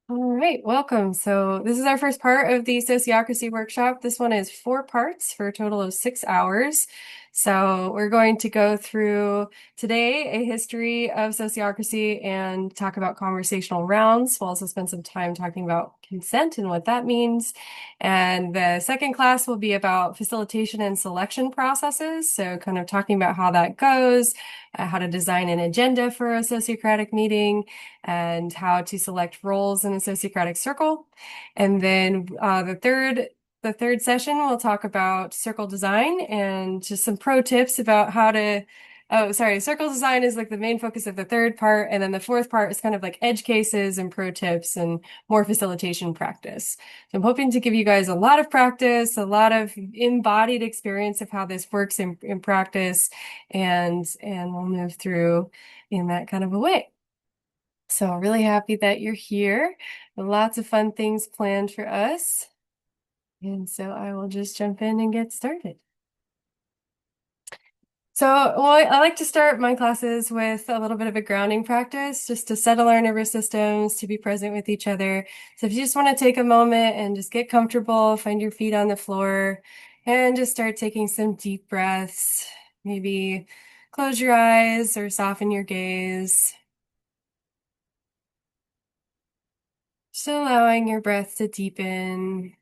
All right, welcome. So this is our first part of the Sociocracy workshop. This one is 4 parts for a total of 6 hours. So we're going to go through today a history of sociocracy and talk about conversational rounds. We'll also spend some time talking about consent and what that means. And the second class will be about facilitation and selection processes. So kind of talking about how that goes, how to design an agenda for a sociocratic meeting, and how to select roles in a sociocratic circle. And then the third session, we'll talk about circle design and just some pro tips about how to. Oh, sorry. Circle design is like the main focus of the third part. And then the fourth part is kind of like edge cases and pro tips and more facilitation practice. So I'm hoping to give you guys a lot of practice, a lot of embodied experience of how this works in practice, and we'll move through in that kind of a way. So really happy that you're here. Lots of fun things planned for us. And so I will just jump in and get started. So, I like to start my classes with a little bit of a grounding practice, just to settle our nervous systems, to be present with each other. So if you just want to take a moment and just get comfortable, find your feet on the floor, and just start taking some deep breaths. Maybe close your eyes or soften your gaze. Just allowing your breath to deepen.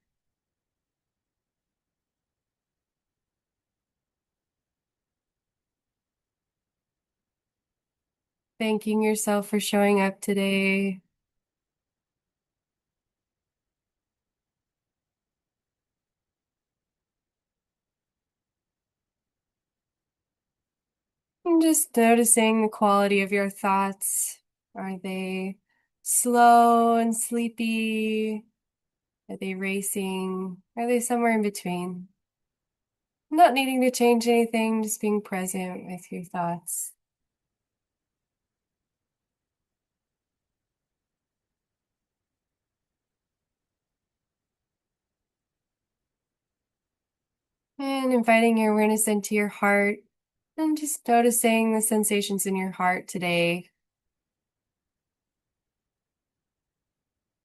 Thanking yourself for showing up today. And just noticing the quality of your thoughts. Are they slow and sleepy? Are they racing? Are they somewhere in between? Not needing to change anything, just being present with your thoughts. And inviting your awareness into your heart and just noticing the sensations in your heart today.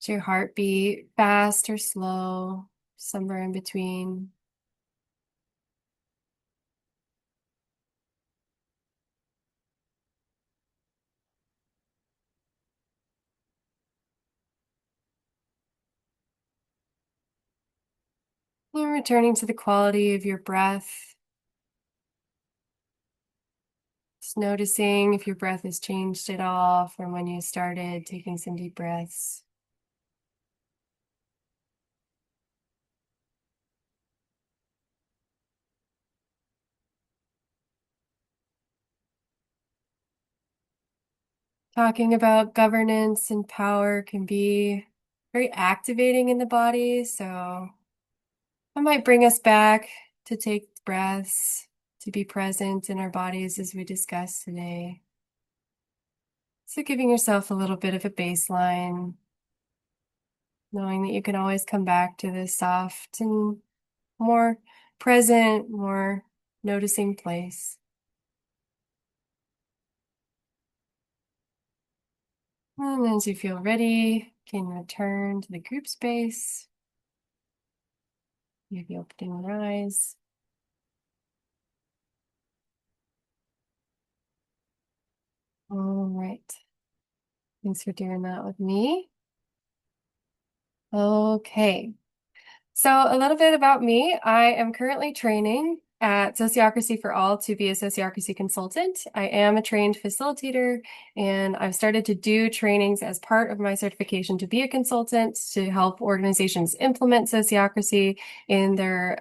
Is your heartbeat fast or slow? Somewhere in between. And returning to the quality of your breath. Just noticing if your breath has changed at all from when you started taking some deep breaths. Talking about governance and power can be very activating in the body, so I might bring us back to take breaths, to be present in our bodies as we discussed today. So giving yourself a little bit of a baseline, knowing that you can always come back to this soft and more present, more noticing place. And as you feel ready, you can return to the group space. Maybe opening your eyes. All right. Thanks for doing that with me. Okay. So a little bit about me. I am currently training at Sociocracy for All to be a sociocracy consultant. I am a trained facilitator, and I've started to do trainings as part of my certification to be a consultant to help organizations implement sociocracy in their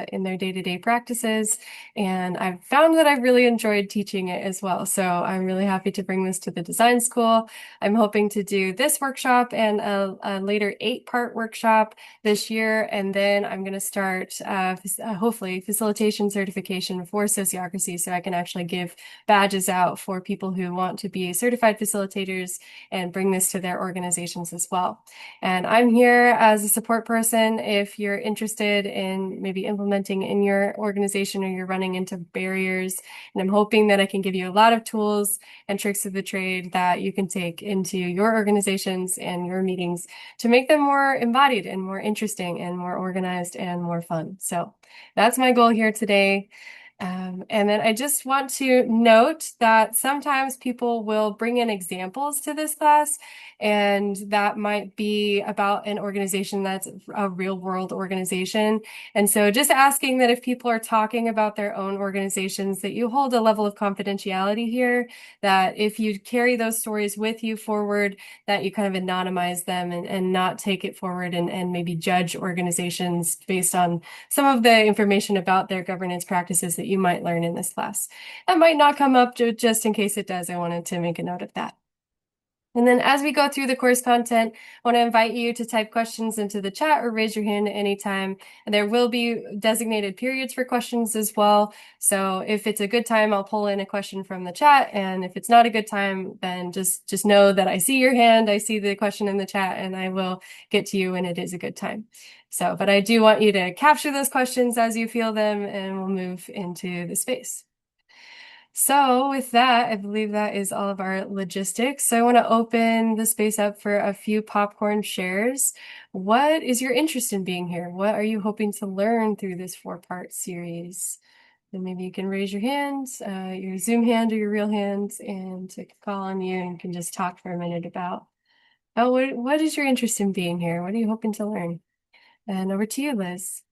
day-to-day practices. And I've found that I've really enjoyed teaching it as well. So I'm really happy to bring this to the design school. I'm hoping to do this workshop and a later 8-part workshop this year, and then I'm going to start hopefully facilitation certification for Sociocracy, so I can actually give badges out for people who want to be certified facilitators and bring this to their organizations as well. And I'm here as a support person if you're interested in maybe implementing in your organization or you're running into barriers. And I'm hoping that I can give you a lot of tools and tricks of the trade that you can take into your organizations and your meetings to make them more embodied and more interesting and more organized and more fun. So that's my goal here today. And then I just want to note that sometimes people will bring in examples to this class, and that might be about an organization that's a real world organization. And so just asking that if people are talking about their own organizations, that you hold a level of confidentiality here, that if you carry those stories with you forward, that you kind of anonymize them and not take it forward and maybe judge organizations based on some of the information about their governance practices that you might learn in this class. That might not come up, just in case it does. I wanted to make a note of that. And then as we go through the course content, I want to invite you to type questions into the chat or raise your hand at any time. And there will be designated periods for questions as well. So if it's a good time, I'll pull in a question from the chat. And if it's not a good time, then just know that I see your hand, I see the question in the chat, and I will get to you when it is a good time. So, but I do want you to capture those questions as you feel them, and we'll move into the space. So with that, I believe that is all of our logistics. So I want to open the space up for a few popcorn shares. What is your interest in being here? What are you hoping to learn through this 4-part series? And maybe you can raise your hand, your Zoom hand or your real hand, and to call on you and can just talk for a minute about, what is your interest in being here? What are you hoping to learn? And over to you, Liz.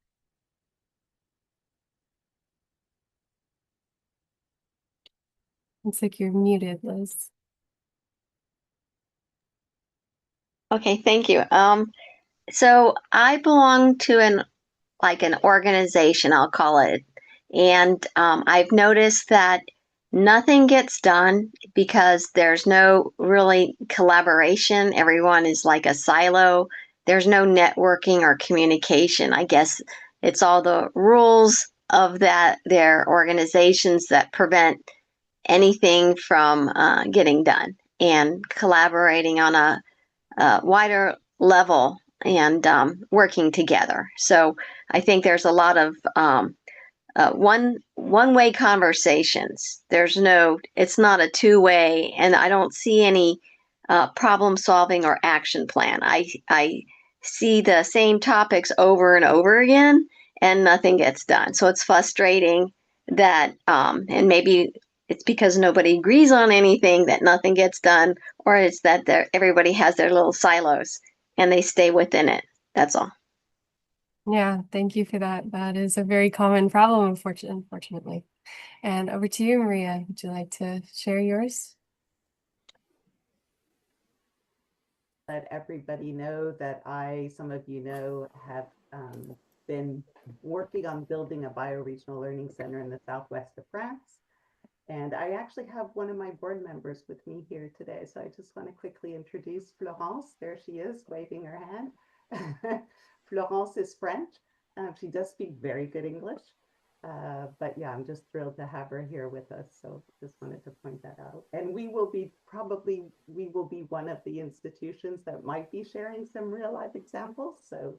Looks like you're muted, Liz. Okay, thank you. So I belong to an organization, I'll call it, and I've noticed that nothing gets done because there's no really collaboration. Everyone is like a silo. There's no networking or communication. I guess it's all the rules of their organizations that prevent anything from getting done and collaborating on a wider level and working together. So I think there's a lot of one-way conversations. It's not a two-way, and I don't see any problem solving or action plan. I see the same topics over and over again, and nothing gets done. So it's frustrating that, and maybe it's because nobody agrees on anything that nothing gets done, or it's that everybody has their little silos and they stay within it. That's all. Yeah, thank you for that. That is a very common problem, unfortunately. And over to you, Maria. Would you like to share yours? Let everybody know that some of you know, have been working on building a bioregional learning center in the southwest of France. And I actually have one of my board members with me here today. So I just want to quickly introduce Florence. There she is, waving her hand. Florence is French. She does speak very good English. But yeah, I'm just thrilled to have her here with us. So just wanted to point that out. And we will be one of the institutions that might be sharing some real life examples. So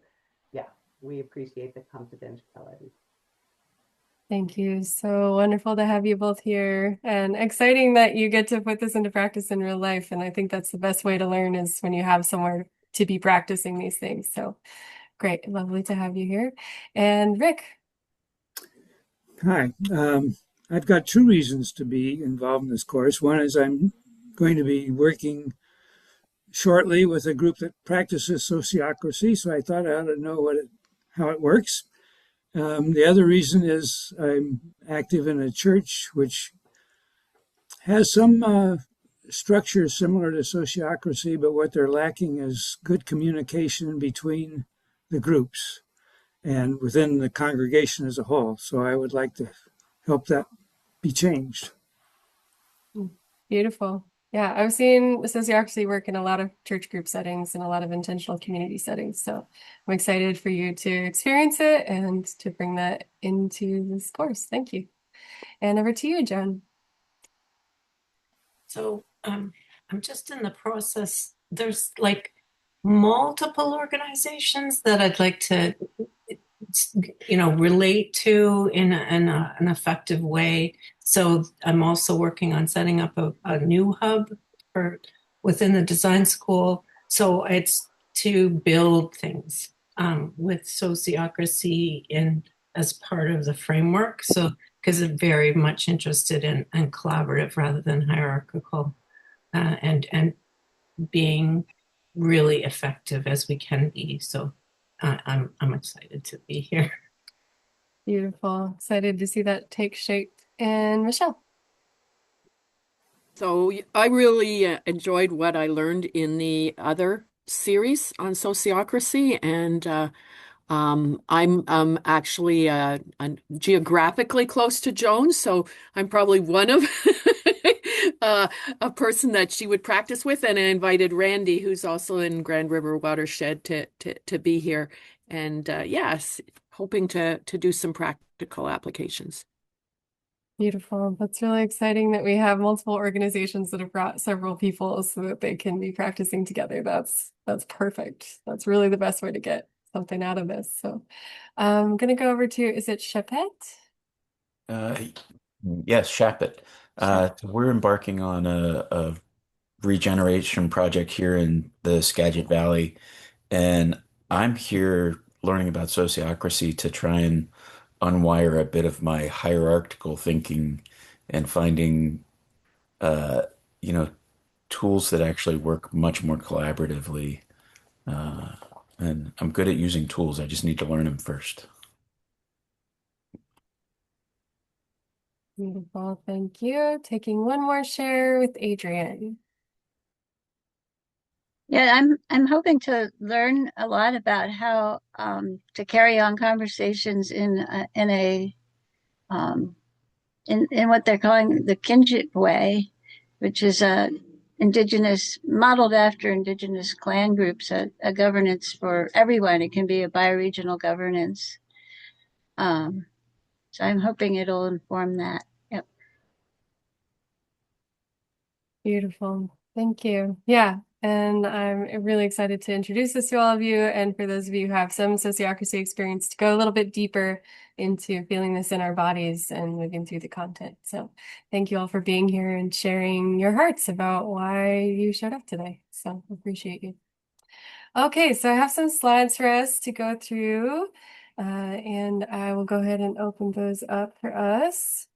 yeah, we appreciate the confidentiality. Thank you. So wonderful to have you both here, and exciting that you get to put this into practice in real life. And I think that's the best way to learn, is when you have somewhere to be practicing these things. So great. Lovely to have you here. And Rick. Hi. I've got 2 reasons to be involved in this course. One is I'm going to be working shortly with a group that practices sociocracy, so I thought I ought to know how it works. The other reason is I'm active in a church which has some structures similar to sociocracy, but what they're lacking is good communication between the groups and within the congregation as a whole. So I would like to help that be changed. Beautiful. Yeah, I've seen sociocracy work in a lot of church group settings and a lot of intentional community settings. So I'm excited for you to experience it and to bring that into this course. Thank you. And over to you, Jen. So I'm just in the process. There's like multiple organizations that I'd like to, relate to in an effective way. So I'm also working on setting up a new hub for within the design school. So it's to build things with sociocracy in as part of the framework. So because I'm very much interested in collaborative rather than hierarchical, and being really effective as we can be. So I'm excited to be here. Beautiful. Excited to see that take shape. And Michelle. So I really enjoyed what I learned in the other series on sociocracy, and I'm actually geographically close to Joan, so I'm probably one of a person that she would practice with, and I invited Randy, who's also in Grand River Watershed, to be here, and yes, hoping to do some practical applications. Beautiful. That's really exciting that we have multiple organizations that have brought several people so that they can be practicing together. That's perfect. That's really the best way to get something out of this. So I'm gonna go over to, is it Chapette? Uh, yes, Shapit. So we're embarking on a regeneration project here in the Skagit Valley, and I'm here learning about sociocracy to try and unwire a bit of my hierarchical thinking and finding, uh, you know, tools that actually work much more collaboratively. Uh, and I'm good at using tools. I just need to learn them first. Beautiful. Thank you. Taking one more share with Adrienne. Yeah, I'm hoping to learn a lot about how to carry on conversations um, in what they're calling the kinship way, which is indigenous modeled after indigenous clan groups, a governance for everyone. It can be a bioregional governance. So I'm hoping it'll inform that. Yep. Beautiful. Thank you. Yeah. And I'm really excited to introduce this to all of you. And for those of you who have some sociocracy experience, to go a little bit deeper into feeling this in our bodies and moving through the content. So thank you all for being here and sharing your hearts about why you showed up today. So appreciate you. Okay, so I have some slides for us to go through, and I will go ahead and open those up for us.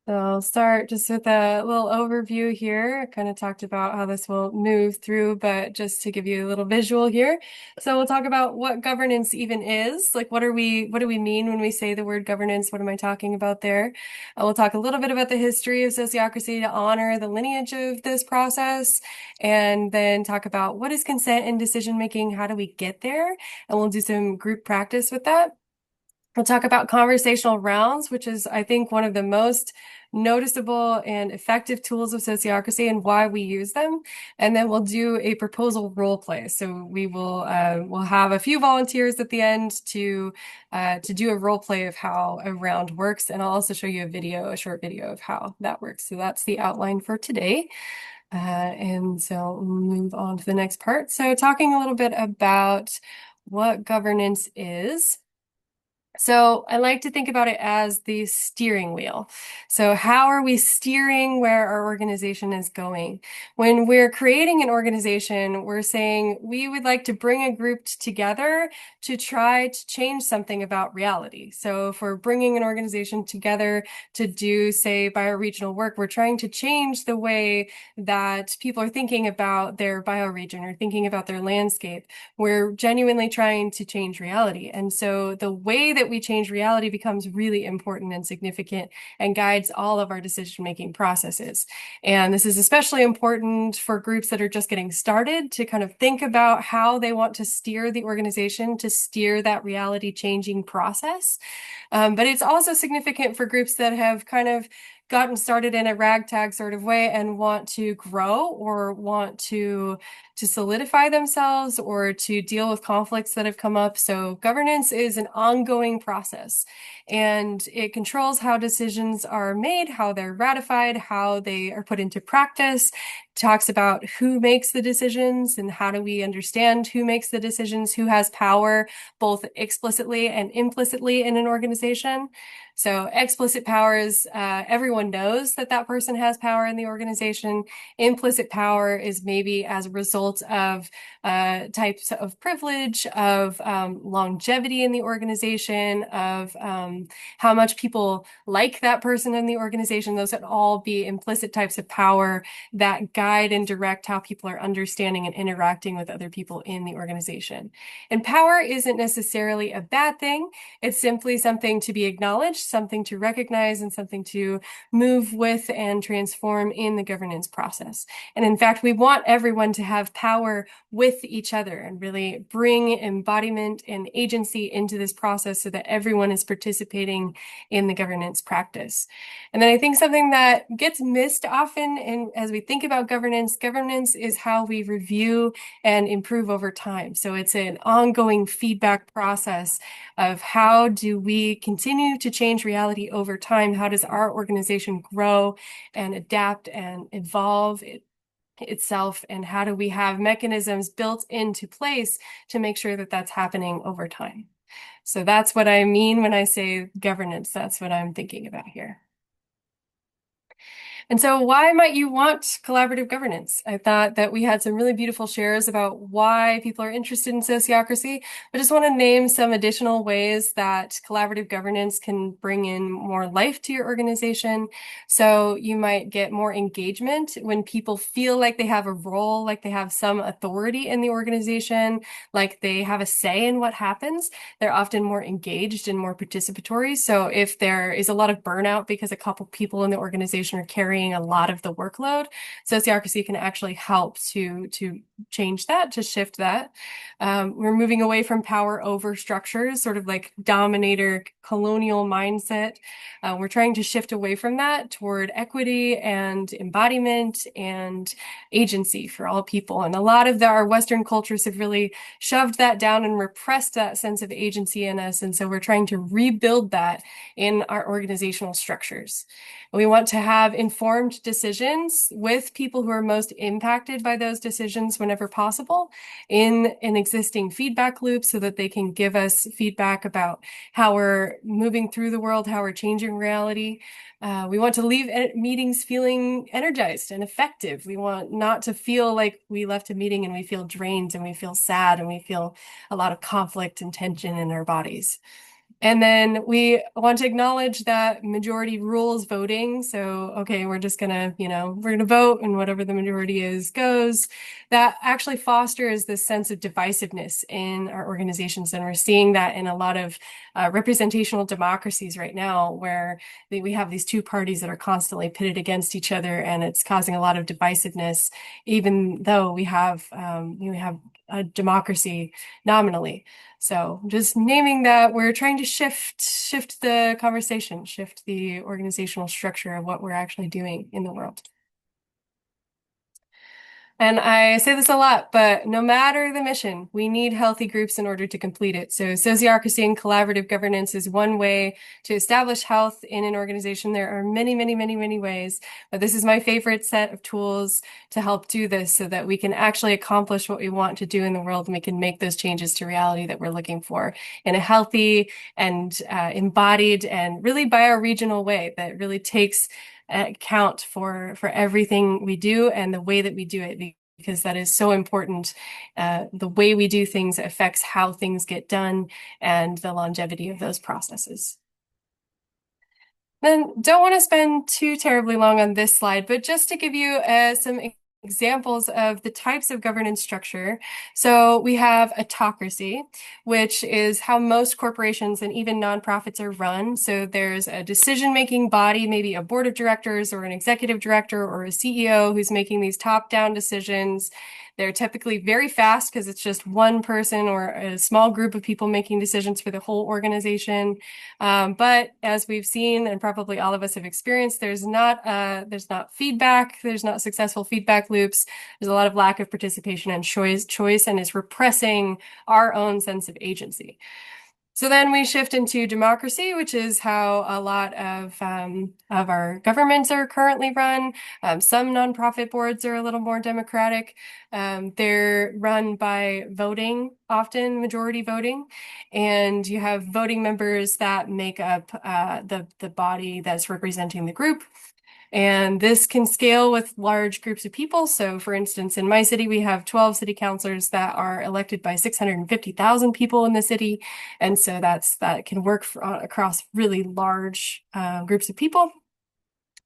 So I'll start just with a little overview here. I kind of talked about how this will move through, but just to give you a little visual here. So we'll talk about what governance even is. Like, what do we mean when we say the word governance? What am I talking about there? We'll talk a little bit about the history of sociocracy to honor the lineage of this process, and then talk about what is consent and decision making? How do we get there? And we'll do some group practice with that. We'll talk about conversational rounds, which is, I think, one of the most noticeable and effective tools of sociocracy and why we use them. And then we'll do a proposal role play. So we will we'll have a few volunteers at the end to do a role play of how a round works. And I'll also show you a short video of how that works. So that's the outline for today. And so we'll move on to the next part. So talking a little bit about what governance is. So I like to think about it as the steering wheel. So how are we steering where our organization is going? When we're creating an organization, we're saying we would like to bring a group together to try to change something about reality. So if we're bringing an organization together to do, say, bioregional work, we're trying to change the way that people are thinking about their bioregion or thinking about their landscape. We're genuinely trying to change reality. And so the way that we change reality becomes really important and significant and guides all of our decision-making processes. And this is especially important for groups that are just getting started to kind of think about how they want to steer the organization to steer that reality changing process. But it's also significant for groups that have kind of gotten started in a ragtag sort of way and want to grow or want to solidify themselves or to deal with conflicts that have come up. So governance is an ongoing process, and it controls how decisions are made, how they're ratified, how they are put into practice. Talks about who makes the decisions and how do we understand who makes the decisions, who has power, both explicitly and implicitly in an organization. So explicit power is everyone knows that that person has power in the organization. Implicit power is maybe as a result of types of privilege, of longevity in the organization, of how much people like that person in the organization. Those would all be implicit types of power that guide and direct how people are understanding and interacting with other people in the organization. And power isn't necessarily a bad thing. It's simply something to be acknowledged, something to recognize, and something to move with and transform in the governance process. And in fact, we want everyone to have power with each other and really bring embodiment and agency into this process so that everyone is participating in the governance practice. And then I think something that gets missed often as we think about governance is how we review and improve over time. So it's an ongoing feedback process of how do we continue to change reality over time? How does our organization grow and adapt and evolve itself? And how do we have mechanisms built into place to make sure that that's happening over time? So that's what I mean when I say governance. That's what I'm thinking about here. And so why might you want collaborative governance? I thought that we had some really beautiful shares about why people are interested in sociocracy. I just want to name some additional ways that collaborative governance can bring in more life to your organization. So you might get more engagement when people feel like they have a role, like they have some authority in the organization, like they have a say in what happens. They're often more engaged and more participatory. So if there is a lot of burnout because a couple people in the organization are carrying a lot of the workload, sociocracy can actually help to change that, to shift that. We're moving away from power over structures, sort of like dominator colonial mindset. We're trying to shift away from that toward equity and embodiment and agency for all people. And a lot of our Western cultures have really shoved that down and repressed that sense of agency in us. And so we're trying to rebuild that in our organizational structures. We want to have informed decisions with people who are most impacted by those decisions whenever possible in an existing feedback loop so that they can give us feedback about how we're moving through the world, how we're changing reality. We want to leave meetings feeling energized and effective. We want not to feel like we left a meeting and we feel drained and we feel sad and we feel a lot of conflict and tension in our bodies. And then we want to acknowledge that majority rules voting. So, okay, we're just gonna, we're gonna vote and whatever the majority is goes. That actually fosters this sense of divisiveness in our organizations. And we're seeing that in a lot of representational democracies right now, where we have these two parties that are constantly pitted against each other, and it's causing a lot of divisiveness, even though we have a democracy nominally. So just naming that we're trying to shift the conversation, shift the organizational structure of what we're actually doing in the world. And I say this a lot, but no matter the mission, we need healthy groups in order to complete it. So sociocracy and collaborative governance is one way to establish health in an organization. There are many, many, many, many ways, but this is my favorite set of tools to help do this so that we can actually accomplish what we want to do in the world, and we can make those changes to reality that we're looking for in a healthy and embodied and really bioregional way that really takes account for everything we do and the way that we do it, because that is so important. The way we do things affects how things get done and the longevity of those processes. Then don't want to spend too terribly long on this slide, but just to give you some examples of the types of governance structure. So we have autocracy, which is how most corporations and even nonprofits are run. So there's a decision-making body, maybe a board of directors or an executive director or a CEO who's making these top-down decisions. They're typically very fast because it's just one person or a small group of people making decisions for the whole organization. But as we've seen, and probably all of us have experienced, there's not feedback. There's not successful feedback loops. There's a lot of lack of participation and choice, and it's repressing our own sense of agency. So then we shift into democracy, which is how a lot of our governments are currently run. Some nonprofit boards are a little more democratic. They're run by voting, often majority voting, and you have voting members that make up the body that's representing the group. And this can scale with large groups of people. So for instance, in my city, we have 12 city councilors that are elected by 650,000 people in the city. And so that can work across really large groups of people.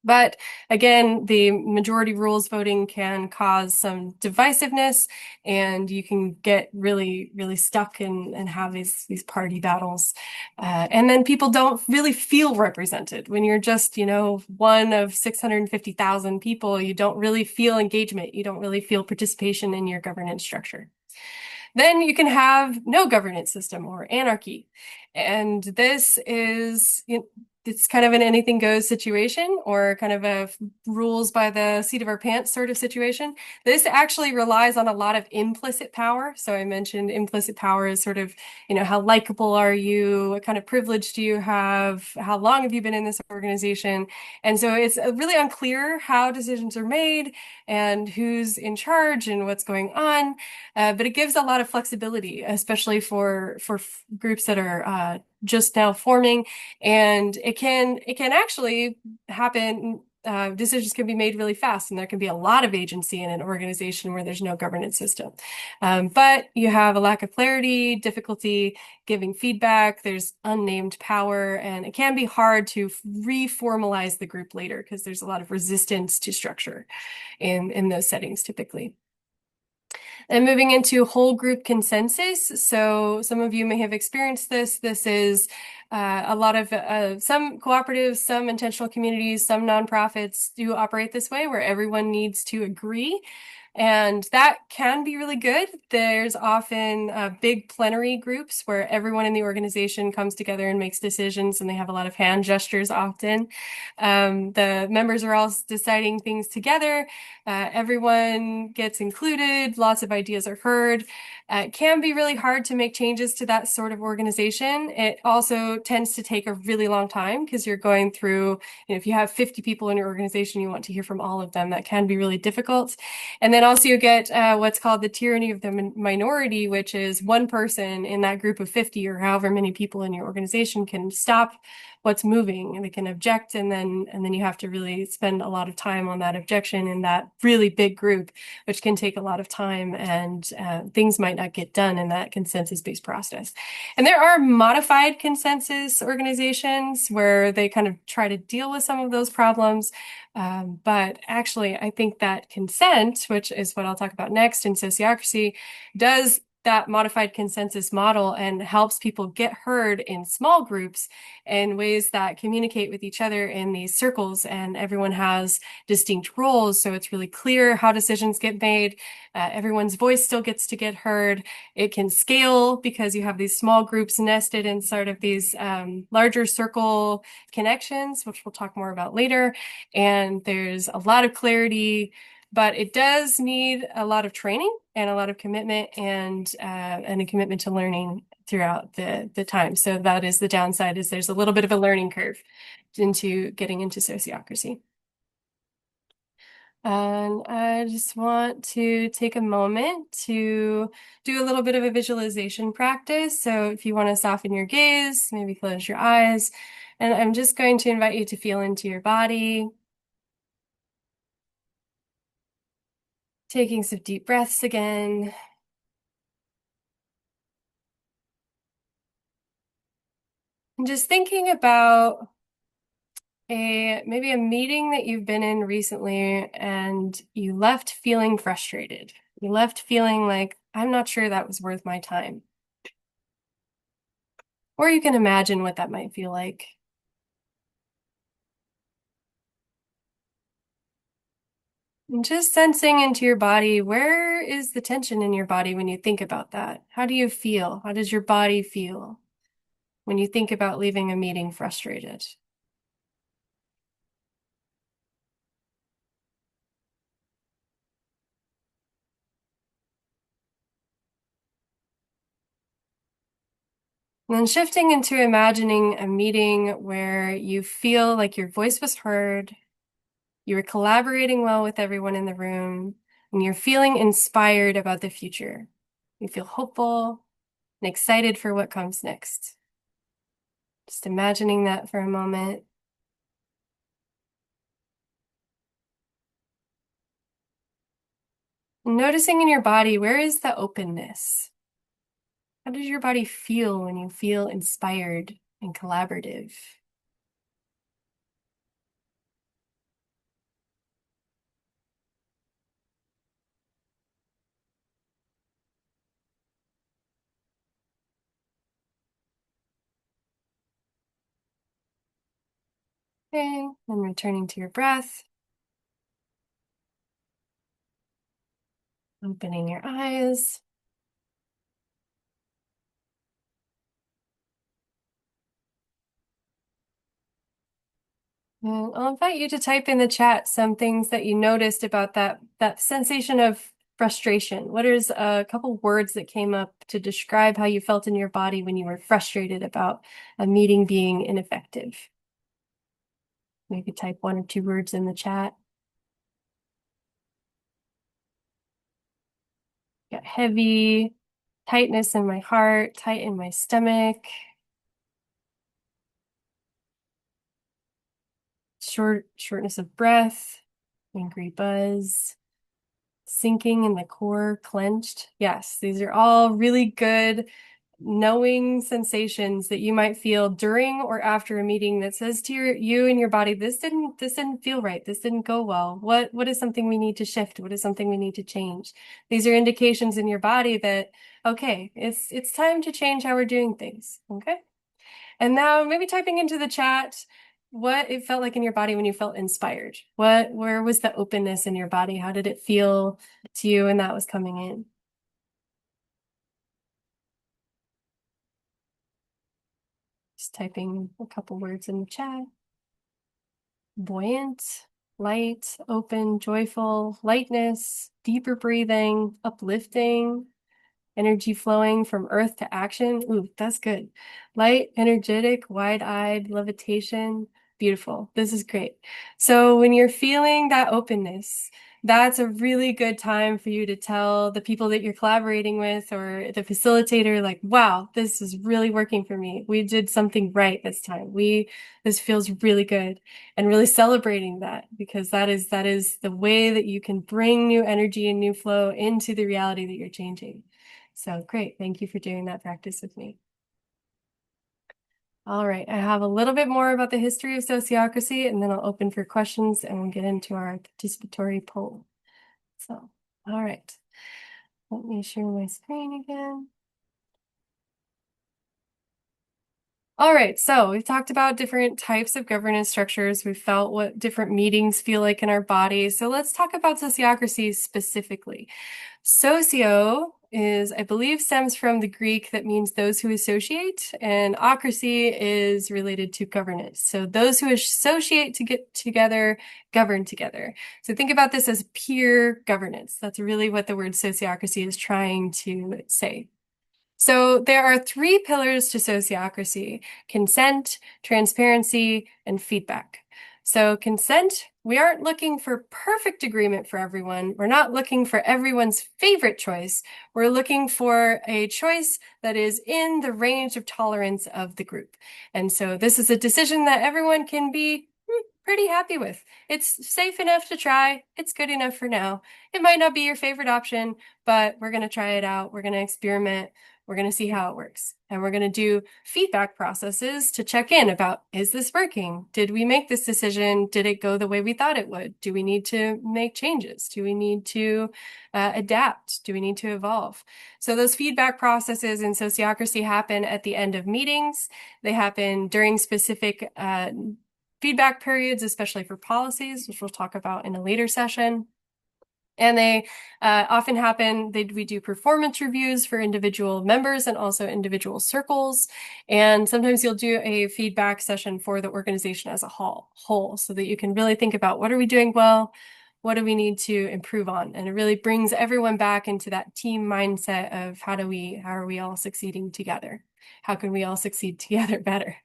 But again, the majority rules voting can cause some divisiveness, and you can get really, really stuck and have these party battles. And then people don't really feel represented. When you're just, one of 650,000 people, you don't really feel engagement. You don't really feel participation in your governance structure. Then you can have no governance system or anarchy. And this is, it's kind of an anything goes situation, or kind of a rules by the seat of our pants sort of situation. This actually relies on a lot of implicit power. So I mentioned implicit power is sort of, how likable are you? What kind of privilege do you have? How long have you been in this organization? And so it's really unclear how decisions are made and who's in charge and what's going on. But it gives a lot of flexibility, especially for groups that are just now forming, and it can actually happen. Decisions can be made really fast, and there can be a lot of agency in an organization where there's no governance system. But you have a lack of clarity, difficulty giving feedback, there's unnamed power, and it can be hard to reformalize the group later because there's a lot of resistance to structure in those settings typically. And moving into whole group consensus. So some of you may have experienced this. This is a lot of some cooperatives, some intentional communities, some nonprofits do operate this way where everyone needs to agree. And that can be really good. There's often big plenary groups where everyone in the organization comes together and makes decisions, and they have a lot of hand gestures often. The members are all deciding things together. Everyone gets included. Lots of ideas are heard. It can be really hard to make changes to that sort of organization. It also tends to take a really long time because you're going through, if you have 50 people in your organization, you want to hear from all of them. That can be really difficult. And then also you get what's called the tyranny of the minority, which is one person in that group of 50 or however many people in your organization can stop what's moving, and they can object, and then you have to really spend a lot of time on that objection in that really big group, which can take a lot of time, and things might not get done in that consensus-based process. And there are modified consensus organizations where they kind of try to deal with some of those problems. But actually, I think that consent, which is what I'll talk about next in sociocracy, does that modified consensus model and helps people get heard in small groups in ways that communicate with each other in these circles, and everyone has distinct roles, so it's really clear how decisions get made. Everyone's voice still gets to get heard. It can scale because you have these small groups nested in sort of these larger circle connections, which we'll talk more about later, and there's a lot of clarity. But it does need a lot of training and a lot of commitment, and a commitment to learning throughout the time. So that is the downside, is there's a little bit of a learning curve into getting into sociocracy. And I just want to take a moment to do a little bit of a visualization practice. So if you want to soften your gaze, maybe close your eyes, and I'm just going to invite you to feel into your body. Taking some deep breaths again. And just thinking about maybe a meeting that you've been in recently and you left feeling frustrated. You left feeling like, I'm not sure that was worth my time. Or you can imagine what that might feel like. And just sensing into your body, where is the tension in your body when you think about that? How do you feel? How does your body feel when you think about leaving a meeting frustrated? And then shifting into imagining a meeting where you feel like your voice was heard, you were collaborating well with everyone in the room, and you're feeling inspired about the future. You feel hopeful and excited for what comes next. Just imagining that for a moment. And noticing in your body, where is the openness? How does your body feel when you feel inspired and collaborative? Okay, then returning to your breath, opening your eyes. And I'll invite you to type in the chat some things that you noticed about that sensation of frustration. What is a couple words that came up to describe how you felt in your body when you were frustrated about a meeting being ineffective? Maybe type 1 or 2 words in the chat. Got heavy, tightness in my heart, tight in my stomach, shortness of breath, angry buzz, sinking in the core, clenched. Yes, these are all really good knowing sensations that you might feel during or after a meeting that says to you and your body, this didn't feel right. This didn't go well. What is something we need to shift? What is something we need to change? These are indications in your body that, okay, it's time to change how we're doing things. Okay. And now maybe typing into the chat what it felt like in your body when you felt inspired. Where was the openness in your body? How did it feel to you when that was coming in? Just typing a couple words in the chat. Buoyant, light, open, joyful, lightness, deeper breathing, uplifting, energy flowing from earth to action. Ooh, that's good. Light, energetic, wide-eyed, levitation. Beautiful. This is great. So when you're feeling that openness, that's a really good time for you to tell the people that you're collaborating with or the facilitator, like, wow, this is really working for me. We did something right this time. This feels really good, and really celebrating that, because that is the way that you can bring new energy and new flow into the reality that you're changing. So great. Thank you for doing that practice with me. All right. I have a little bit more about the history of sociocracy, and then I'll open for questions and we'll get into our participatory poll. So, all right. Let me share my screen again. All right, so we've talked about different types of governance structures. We've felt what different meetings feel like in our bodies. So let's talk about sociocracy specifically. Socio is, I believe, stems from the Greek that means those who associate, and ocracy is related to governance. So those who associate to get together, govern together. So think about this as peer governance. That's really what the word sociocracy is trying to say. So there are 3 pillars to sociocracy: consent, transparency, and feedback. So consent, we aren't looking for perfect agreement for everyone. We're not looking for everyone's favorite choice. We're looking for a choice that is in the range of tolerance of the group. And so this is a decision that everyone can be pretty happy with. It's safe enough to try. It's good enough for now. It might not be your favorite option, but we're going to try it out. We're going to experiment. We're going to see how it works. And we're going to do feedback processes to check in about, is this working? Did we make this decision? Did it go the way we thought it would? Do we need to make changes? Do we need to adapt? Do we need to evolve? So those feedback processes in sociocracy happen at the end of meetings. They happen during specific feedback periods, especially for policies, which we'll talk about in a later session. And they often happen, we do performance reviews for individual members and also individual circles. And sometimes you'll do a feedback session for the organization as a whole so that you can really think about what are we doing well, what do we need to improve on? And it really brings everyone back into that team mindset of how are we all succeeding together? How can we all succeed together better?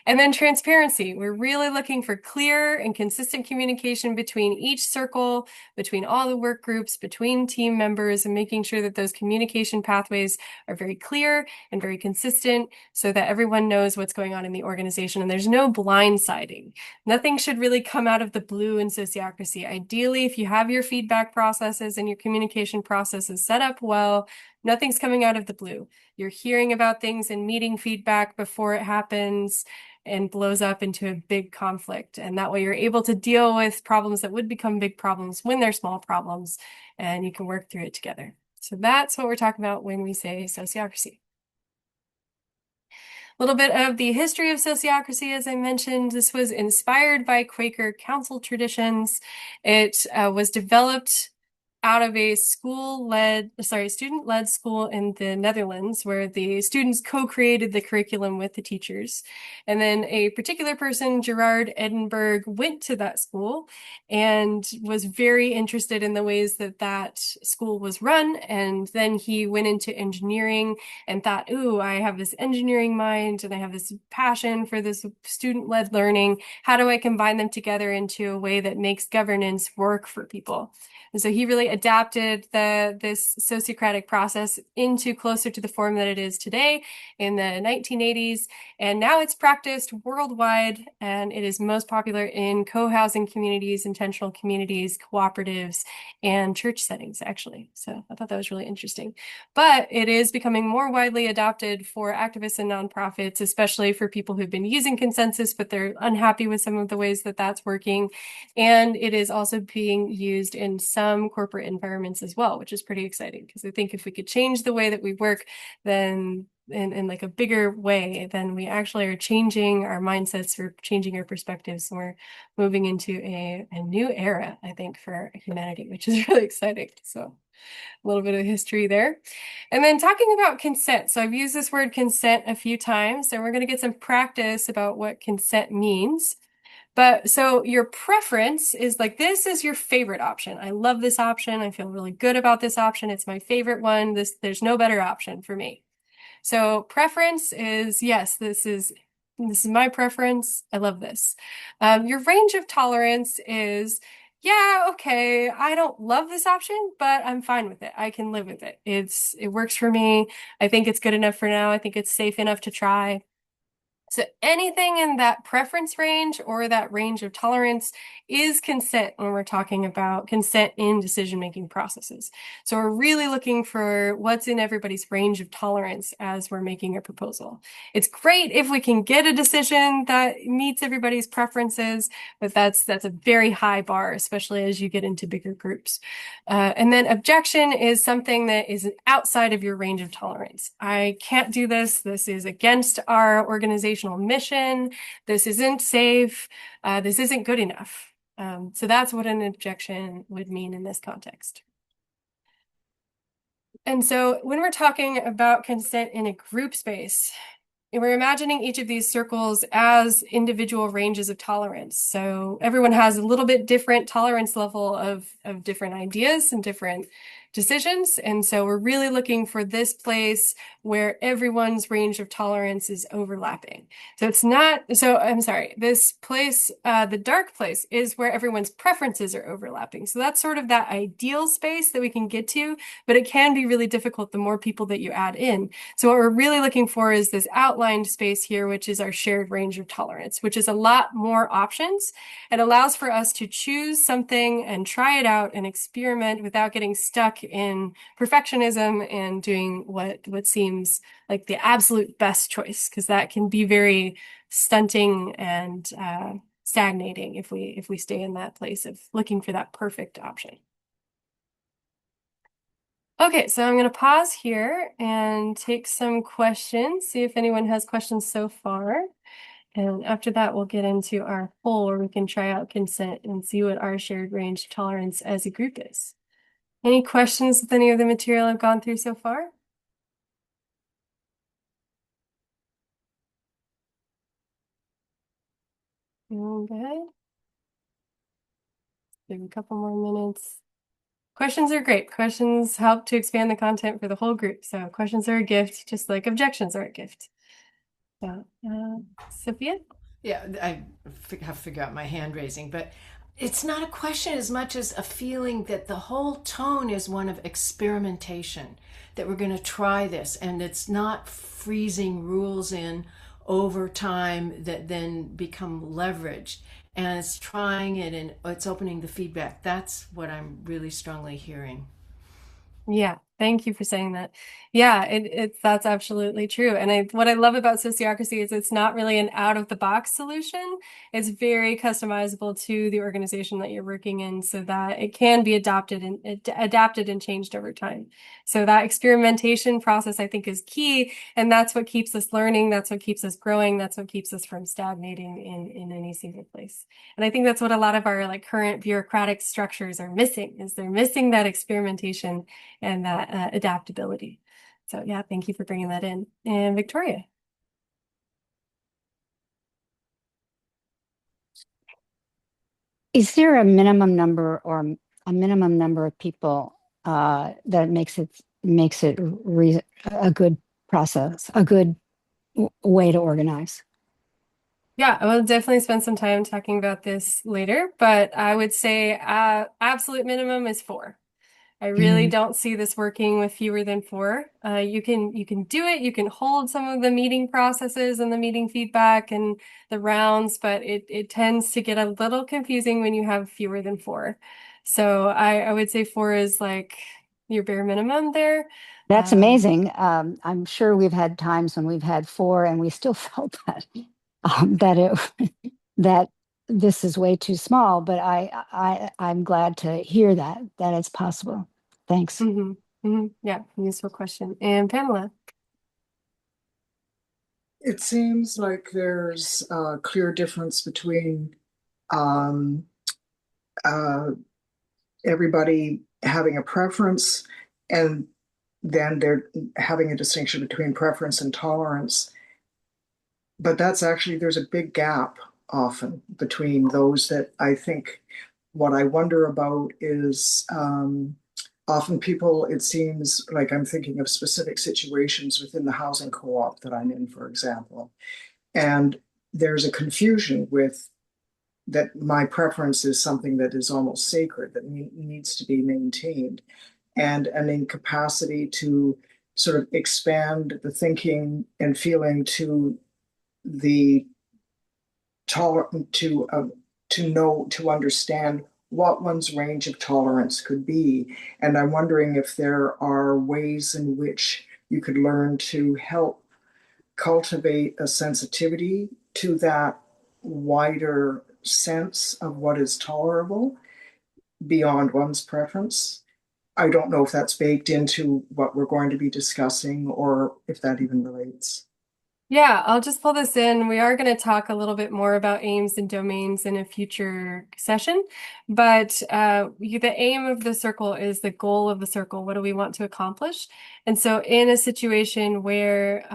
And then transparency. We're really looking for clear and consistent communication between each circle, between all the work groups, between team members, and making sure that those communication pathways are very clear and very consistent so that everyone knows what's going on in the organization and there's no blindsiding. Nothing should really come out of the blue in sociocracy. Ideally, if you have your feedback processes and your communication processes set up well, nothing's coming out of the blue. You're hearing about things and meeting feedback before it happens and blows up into a big conflict. And that way you're able to deal with problems that would become big problems when they're small problems, and you can work through it together. So that's what we're talking about when we say sociocracy. A little bit of the history of sociocracy, as I mentioned, this was inspired by Quaker council traditions. It was developed out of a student-led school in the Netherlands where the students co-created the curriculum with the teachers. And then a particular person, Gerard Edinburgh, went to that school and was very interested in the ways that that school was run. And then he went into engineering and thought, ooh, I have this engineering mind and I have this passion for this student-led learning. How do I combine them together into a way that makes governance work for people? And so he really adapted this sociocratic process into closer to the form that it is today in the 1980s. And now it's practiced worldwide, and it is most popular in co-housing communities, intentional communities, cooperatives, and church settings, actually. So I thought that was really interesting. But it is becoming more widely adopted for activists and nonprofits, especially for people who've been using consensus, but they're unhappy with some of the ways that that's working. And it is also being used in some corporate environments as well, which is pretty exciting because I think if we could change the way that we work, then in like a bigger way, then we actually are changing our mindsets, we're changing our perspectives, and we're moving into a new era, I think, for humanity, which is really exciting. So a little bit of history there. And then talking about consent. So I've used this word consent a few times, and we're going to get some practice about what consent means. But so your preference is like, this is your favorite option. I love this option. I feel really good about this option. It's my favorite one. There's no better option for me. So preference is, yes, this is my preference. I love this. Your range of tolerance is, yeah, okay, I don't love this option, but I'm fine with it. I can live with it. It works for me. I think it's good enough for now. I think it's safe enough to try. So anything in that preference range or that range of tolerance is consent when we're talking about consent in decision-making processes. So we're really looking for what's in everybody's range of tolerance as we're making a proposal. It's great if we can get a decision that meets everybody's preferences, but that's a very high bar, especially as you get into bigger groups. And then objection is something that is outside of your range of tolerance. I can't do this. This is against our organizational mission. This isn't safe. This isn't good enough. So that's what an objection would mean in this context. And so when we're talking about consent in a group space, we're imagining each of these circles as individual ranges of tolerance. So everyone has a little bit different tolerance level of different ideas and different decisions. And so we're really looking for this place where everyone's range of tolerance is overlapping. This place, the dark place is where everyone's preferences are overlapping. So that's sort of that ideal space that we can get to, but it can be really difficult the more people that you add in. So what we're really looking for is this outlined space here, which is our shared range of tolerance, which is a lot more options. It allows for us to choose something and try it out and experiment without getting stuck in perfectionism and doing what seems like the absolute best choice, because that can be very stunting and stagnating if we stay in that place of looking for that perfect option. Okay, so I'm going to pause here and take some questions, see if anyone has questions so far. And after that, we'll get into our poll where we can try out consent and see what our shared range of tolerance as a group is. Any questions with any of the material I've gone through so far? Feeling good? Give a couple more minutes. Questions are great. Questions help to expand the content for the whole group. So questions are a gift, just like objections are a gift. So, Sophia? Yeah, I have to figure out my hand raising, but it's not a question as much as a feeling that the whole tone is one of experimentation, that we're going to try this, and it's not freezing rules in over time that then become leveraged. And it's trying it and it's opening the feedback. That's what I'm really strongly hearing. Yeah, thank you for saying that. Yeah, that's absolutely true. And what I love about sociocracy is it's not really an out of the box solution. It's very customizable to the organization that you're working in so that it can be adopted and adapted and changed over time. So that experimentation process I think is key, and that's what keeps us learning, that's what keeps us growing, that's what keeps us from stagnating in any single place. And I think that's what a lot of our like current bureaucratic structures are missing, is they're missing that experimentation and that adaptability. So yeah, thank you for bringing that in. And Victoria. Is there a minimum number or a minimum number of people that makes it a good process, a good way to organize? Yeah, I will definitely spend some time talking about this later, but I would say absolute minimum is 4. I really don't see this working with fewer than 4. You can do it. You can hold some of the meeting processes and the meeting feedback and the rounds, but it tends to get a little confusing when you have fewer than 4. So I would say 4 is like your bare minimum there. That's amazing. I'm sure we've had times when we've had 4 and we still felt that that this is way too small, but I'm glad to hear that it's possible. Thanks. Yeah, useful question. And Pamela. It seems like there's a clear difference between um, everybody having a preference and then they're having a distinction between preference and tolerance. But that's actually, there's a big gap often between those that I think what I wonder about is often people, it seems like I'm thinking of specific situations within the housing co-op that I'm in, for example. And there's a confusion with that my preference is something that is almost sacred, that needs to be maintained, and an incapacity to sort of expand the thinking and feeling to the to understand what one's range of tolerance could be. And I'm wondering if there are ways in which you could learn to help cultivate a sensitivity to that wider sense of what is tolerable beyond one's preference. I don't know if that's baked into what we're going to be discussing or if that even relates. Yeah, I'll just pull this in. We are going to talk a little bit more about aims and domains in a future session, but the aim of the circle is the goal of the circle. What do we want to accomplish? And so in a situation where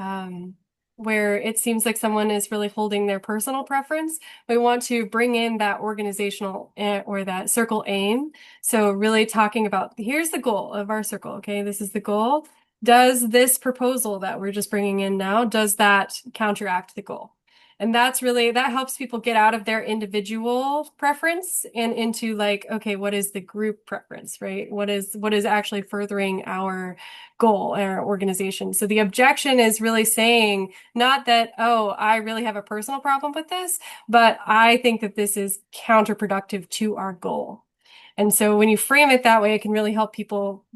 it seems like someone is really holding their personal preference, we want to bring in that organizational or that circle aim. So really talking about, here's the goal of our circle. Okay, this is the goal. Does this proposal that we're just bringing in now, does that counteract the goal? And that helps people get out of their individual preference and into like, okay, what is the group preference, right? What is actually furthering our goal, our organization? So the objection is really saying not that, oh, I really have a personal problem with this, but I think that this is counterproductive to our goal. And so when you frame it that way, it can really help people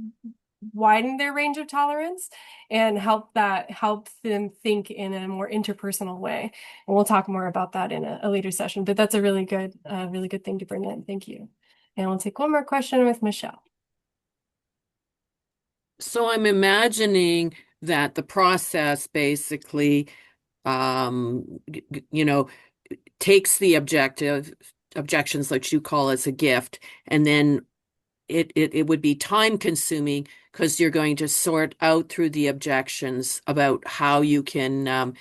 widen their range of tolerance and help them think in a more interpersonal way. And we'll talk more about that in a later session, but that's a really good thing to bring in. Thank you. And we'll take one more question with Michelle. So I'm imagining that the process basically you know, takes the objections that you call as a gift, and then it would be time consuming because you're going to sort out through the objections about how you can,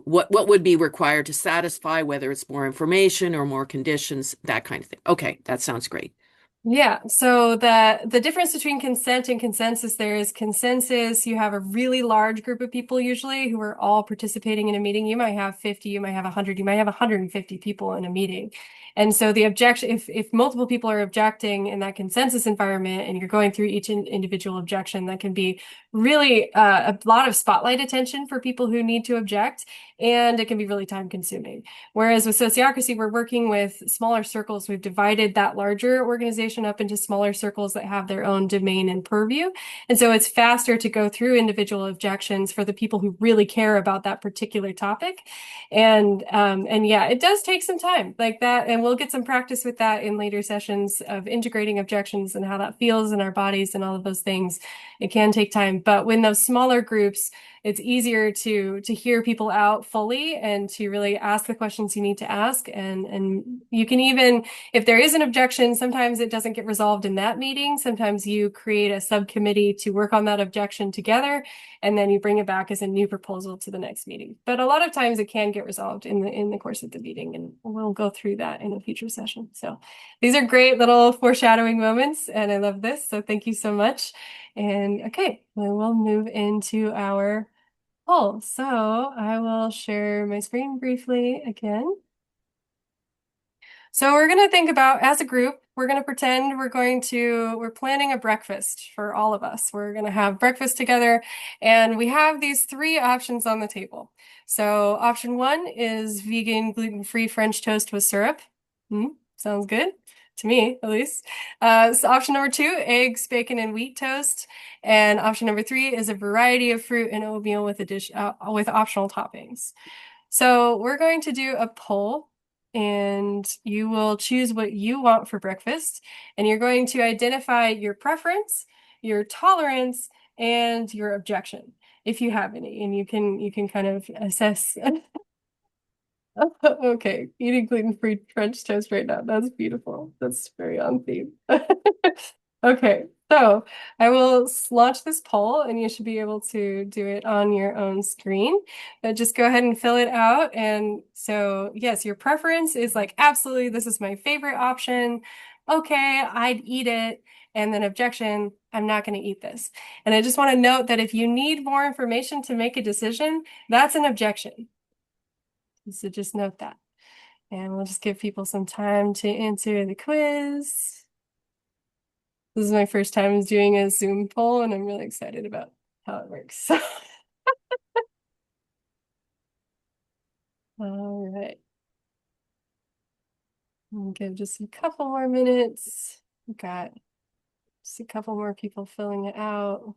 what would be required to satisfy, whether it's more information or more conditions, that kind of thing. Okay, that sounds great. Yeah, so the difference between consent and consensus, there is consensus. You have a really large group of people usually who are all participating in a meeting. You might have 50, you might have 100, you might have 150 people in a meeting. And so the objection, if multiple people are objecting in that consensus environment and you're going through each individual objection, that can be really a lot of spotlight attention for people who need to object, and it can be really time consuming. Whereas with Sociocracy, we're working with smaller circles. We've divided that larger organization up into smaller circles that have their own domain and purview. And so it's faster to go through individual objections for the people who really care about that particular topic. And yeah, it does take some time like that. And we'll get some practice with that in later sessions of integrating objections and how that feels in our bodies and all of those things. It can take time. But when those smaller groups, it's easier to hear people out fully and to really ask the questions you need to ask. And you can even, if there is an objection, sometimes it doesn't get resolved in that meeting. Sometimes you create a subcommittee to work on that objection together, and then you bring it back as a new proposal to the next meeting. But a lot of times it can get resolved in the course of the meeting, and we'll go through that in a future session. So these are great little foreshadowing moments, and I love this. So thank you so much. And okay, then we'll move into our poll. So I will share my screen briefly again. So we're going to think about, as a group, we're going to pretend we're planning a breakfast for all of us. We're going to have breakfast together, and we have these three options on the table. So option one is vegan, gluten-free French toast with syrup. Sounds good. To me, at least. So option number two, eggs, bacon, and wheat toast. And option number three is a variety of fruit and oatmeal with with optional toppings. So we're going to do a poll, and you will choose what you want for breakfast, and you're going to identify your preference, your tolerance, and your objection, if you have any, and you can kind of assess. Okay, eating gluten-free French toast right now. That's beautiful. That's very on theme. Okay, so I will launch this poll, and you should be able to do it on your own screen. But just go ahead and fill it out. And so, yes, your preference is like, absolutely, this is my favorite option. Okay, I'd eat it. And then objection, I'm not going to eat this. And I just want to note that if you need more information to make a decision, that's an objection. So just note that. And we'll just give people some time to answer the quiz. This is my first time doing a Zoom poll, and I'm really excited about how it works. All right. I'll give just a couple more minutes. We've got just a couple more people filling it out.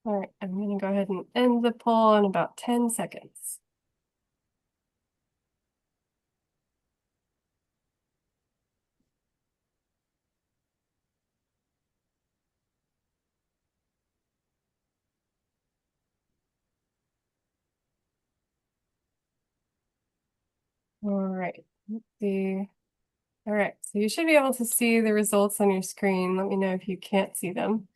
All right, I'm going to go ahead and end the poll in about 10 seconds. All right, let's see. All right, so you should be able to see the results on your screen. Let me know if you can't see them.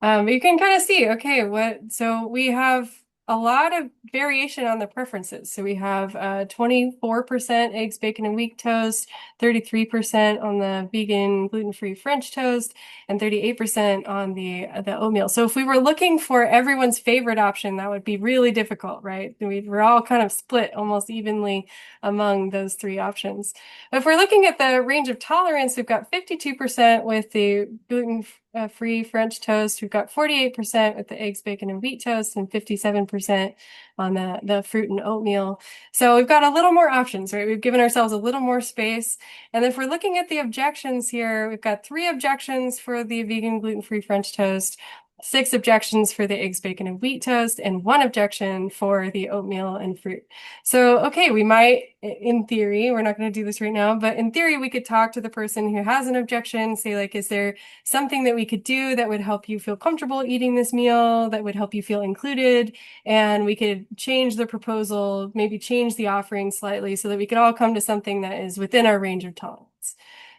But you can kind of see, okay, so we have a lot of variation on the preferences. So we have 24% eggs, bacon, and wheat toast, 33% on the vegan, gluten-free French toast, and 38% on the oatmeal. So if we were looking for everyone's favorite option, that would be really difficult, right? We're all kind of split almost evenly among those three options. But if we're looking at the range of tolerance, we've got 52% with the gluten-free French toast. We've got 48% with the eggs, bacon, and wheat toast, and 57% on the fruit and oatmeal. So we've got a little more options, right? We've given ourselves a little more space. And if we're looking at the objections here, we've got 3 objections for the vegan, gluten-free French toast, 6 objections for the eggs, bacon, and wheat toast, and 1 objection for the oatmeal and fruit. So, okay, we might, in theory, we're not going to do this right now, but in theory, we could talk to the person who has an objection, say like, is there something that we could do that would help you feel comfortable eating this meal, that would help you feel included? And we could change the proposal, maybe change the offering slightly so that we could all come to something that is within our range of tolerance.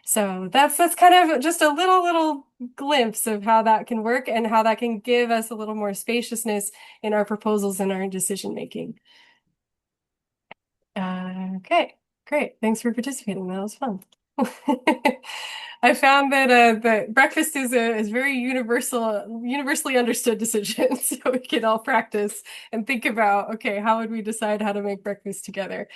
So that's kind of just a little glimpse of how that can work and how that can give us a little more spaciousness in our proposals and our decision making. Okay, great. Thanks for participating. That was fun. I found that breakfast is very universally understood decision. So we can all practice and think about, okay, how would we decide how to make breakfast together?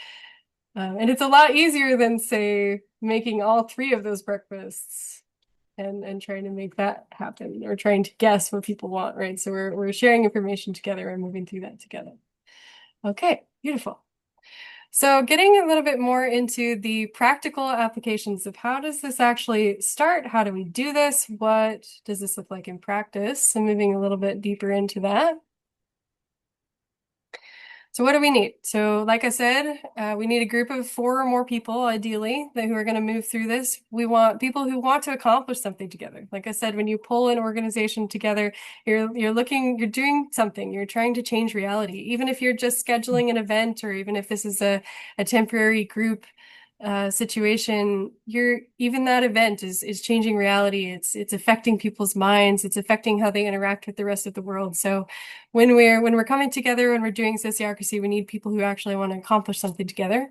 And it's a lot easier than, say, making all 3 of those breakfasts and trying to make that happen, or trying to guess what people want, right? So we're sharing information together and moving through that together. Okay, beautiful. So getting a little bit more into the practical applications of how does this actually start? How do we do this? What does this look like in practice? So moving a little bit deeper into that. So what do we need? So like I said, we need a group of 4 or more people, ideally, who are going to move through this. We want people who want to accomplish something together. Like I said, when you pull an organization together, you're doing something. You're trying to change reality. Even if you're just scheduling an event, or even if this is a temporary group situation, even that event is changing reality. It's affecting people's minds. It's affecting how they interact with the rest of the world. So when we're coming together, when we're doing sociocracy, we need people who actually want to accomplish something together,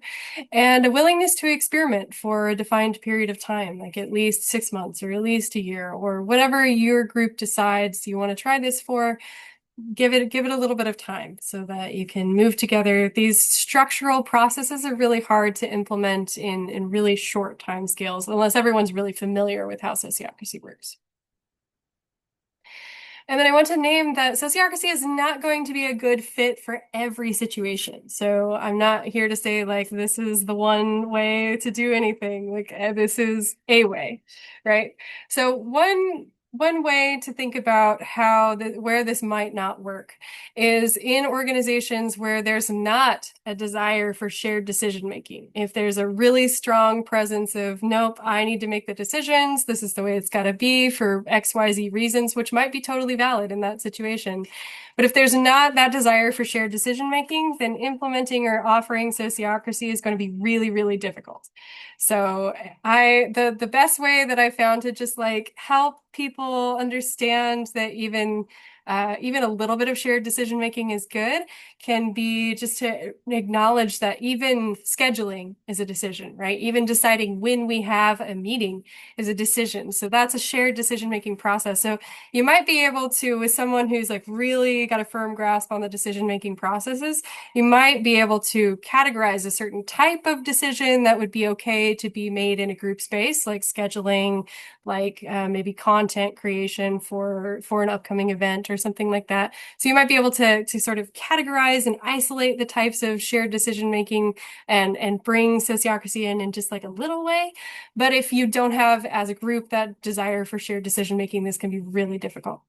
and a willingness to experiment for a defined period of time, like at least 6 months or at least a year, or whatever your group decides you want to try this for. Give it a little bit of time so that you can move together. These structural processes are really hard to implement in really short time scales, unless everyone's really familiar with how sociocracy works. And then I want to name that sociocracy is not going to be a good fit for every situation. So I'm not here to say like, this is the one way to do anything. Like this is a way, right? So one way to think about where this might not work is in organizations where there's not a desire for shared decision making. If there's a really strong presence of, nope, I need to make the decisions, this is the way it's got to be for XYZ reasons, which might be totally valid in that situation. But if there's not that desire for shared decision making, then implementing or offering sociocracy is going to be really, really difficult. So the best way that I found to just like help people understand that even a little bit of shared decision making is good can be just to acknowledge that even scheduling is a decision, right? Even deciding when we have a meeting is a decision. So that's a shared decision making process. So you might be able to, with someone who's like really got a firm grasp on the decision making processes, you might be able to categorize a certain type of decision that would be okay to be made in a group space, like scheduling, like maybe content creation for an upcoming event or something like that. So you might be able to sort of categorize and isolate the types of shared decision making and bring sociocracy in just like a little way. But if you don't have as a group that desire for shared decision making, this can be really difficult.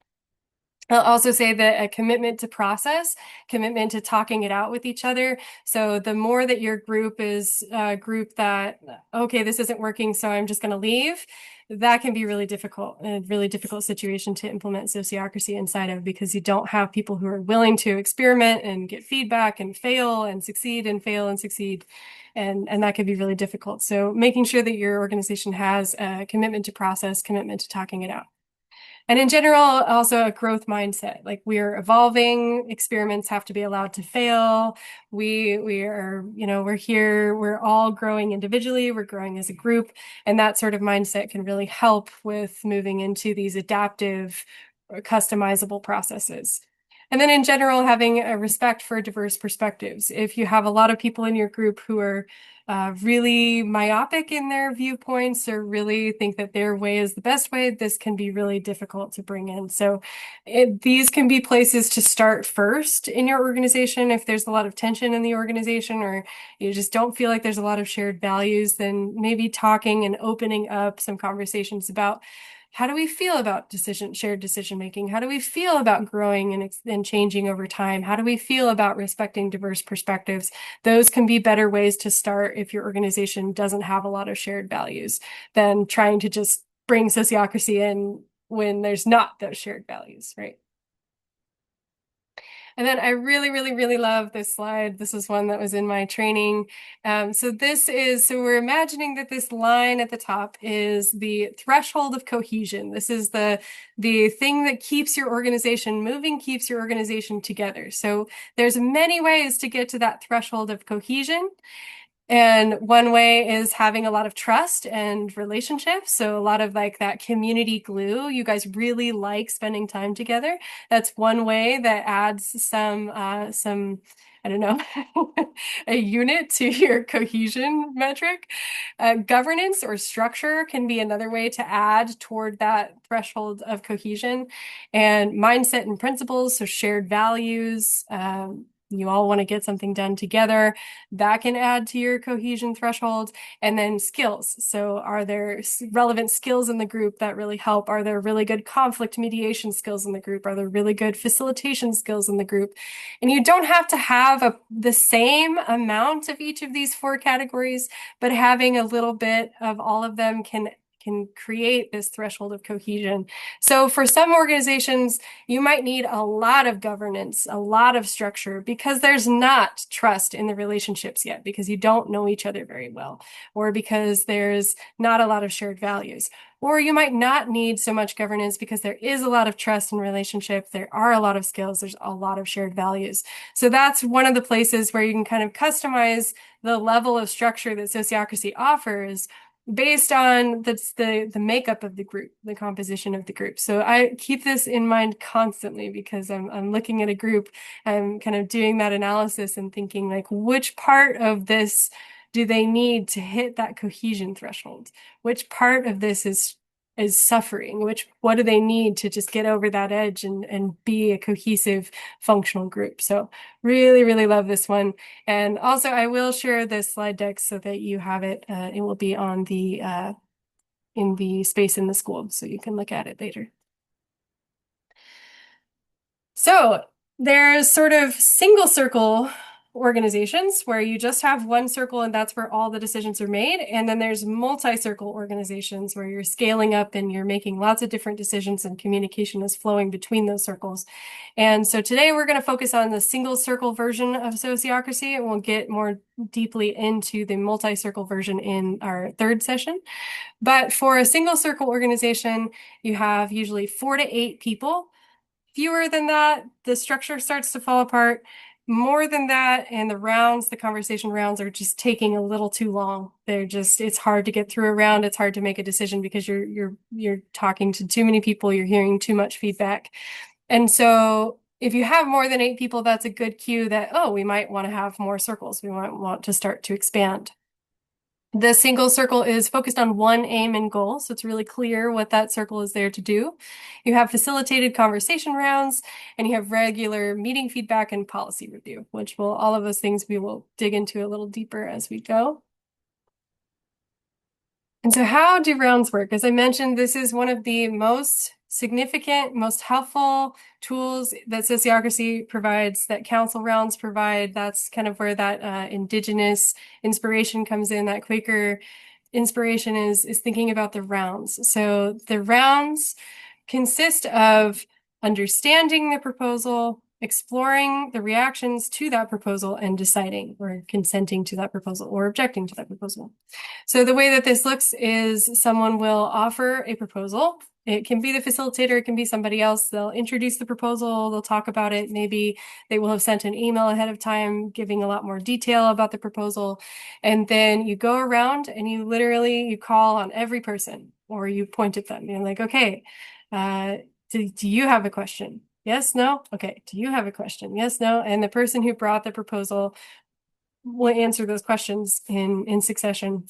I'll also say that a commitment to process, commitment to talking it out with each other. So the more that your group is a group that, okay, this isn't working, so I'm just going to leave, that can be really difficult, a really difficult situation to implement sociocracy inside of, because you don't have people who are willing to experiment and get feedback and fail and succeed and fail and succeed. And that can be really difficult. So making sure that your organization has a commitment to process, commitment to talking it out. And in general, also a growth mindset. Like we're evolving, experiments have to be allowed to fail. We are, we're here, we're all growing individually, we're growing as a group. And that sort of mindset can really help with moving into these adaptive, customizable processes. And then in general, having a respect for diverse perspectives. If you have a lot of people in your group who are really myopic in their viewpoints or really think that their way is the best way, this can be really difficult to bring in. So these can be places to start first in your organization. If there's a lot of tension in the organization or you just don't feel like there's a lot of shared values, then maybe talking and opening up some conversations about How do we feel about shared decision making? How do we feel about growing and changing over time? How do we feel about respecting diverse perspectives? Those can be better ways to start if your organization doesn't have a lot of shared values than trying to just bring sociocracy in when there's not those shared values, right? And then I really, really, really love this slide. This is one that was in my training. So we're imagining that this line at the top is the threshold of cohesion. This is the thing that keeps your organization moving, keeps your organization together. So there's many ways to get to that threshold of cohesion. And one way is having a lot of trust and relationships. So a lot of like that community glue. You guys really like spending time together. That's one way that adds some, I don't know, a unit to your cohesion metric. Governance or structure can be another way to add toward that threshold of cohesion. And mindset and principles, so shared values, you all want to get something done together. That can add to your cohesion threshold. And then skills. So are there relevant skills in the group that really help? Are there really good conflict mediation skills in the group? Are there really good facilitation skills in the group? And you don't have to have the same amount of each of these 4 categories, but having a little bit of all of them can create this threshold of cohesion. So for some organizations, you might need a lot of governance, a lot of structure, because there's not trust in the relationships yet, because you don't know each other very well, or because there's not a lot of shared values. Or you might not need so much governance because there is a lot of trust in relationship. There are a lot of skills. There's a lot of shared values. So that's one of the places where you can kind of customize the level of structure that sociocracy offers based on the makeup of the group, the composition of the group. So I keep this in mind constantly because I'm looking at a group, I'm kind of doing that analysis and thinking like, which part of this do they need to hit that cohesion threshold? Which part of this is suffering? What do they need to just get over that edge and be a cohesive, functional group? So really, really love this one. And also I will share this slide deck so that you have it. It will be on in the space in the school, so you can look at it later. So there's sort of single circle organizations where you just have one circle and that's where all the decisions are made. And then there's multi-circle organizations where you're scaling up and you're making lots of different decisions and communication is flowing between those circles. And so today we're going to focus on the single circle version of sociocracy, and we'll get more deeply into the multi-circle version in our 3rd session. But for a single circle organization, you have usually 4 to 8 people. Fewer than that, the structure starts to fall apart. More than that, and the conversation rounds are just taking a little too long. It's hard to get through a round. It's hard to make a decision because you're talking to too many people. You're hearing too much feedback. And so if you have more than 8 people, that's a good cue that, oh, we might want to have more circles. We might want to start to expand. The single circle is focused on one aim and goal, so it's really clear what that circle is there to do. You have facilitated conversation rounds, and you have regular meeting feedback and policy review, which all of those things we will dig into a little deeper as we go. And so how do rounds work? As I mentioned, this is one of the most significant, most helpful tools that sociocracy provides, that council rounds provide. That's kind of where that indigenous inspiration comes in. That Quaker inspiration is thinking about the rounds. So the rounds consist of understanding the proposal, exploring the reactions to that proposal, and deciding or consenting to that proposal or objecting to that proposal. So the way that this looks is someone will offer a proposal. It can be the facilitator, it can be somebody else. They'll introduce the proposal, they'll talk about it. Maybe they will have sent an email ahead of time giving a lot more detail about the proposal. And then you go around and you call on every person, or you point at them. You're like, okay, do you have a question? Yes, no? Okay, do you have a question? Yes, no? And the person who brought the proposal will answer those questions in succession,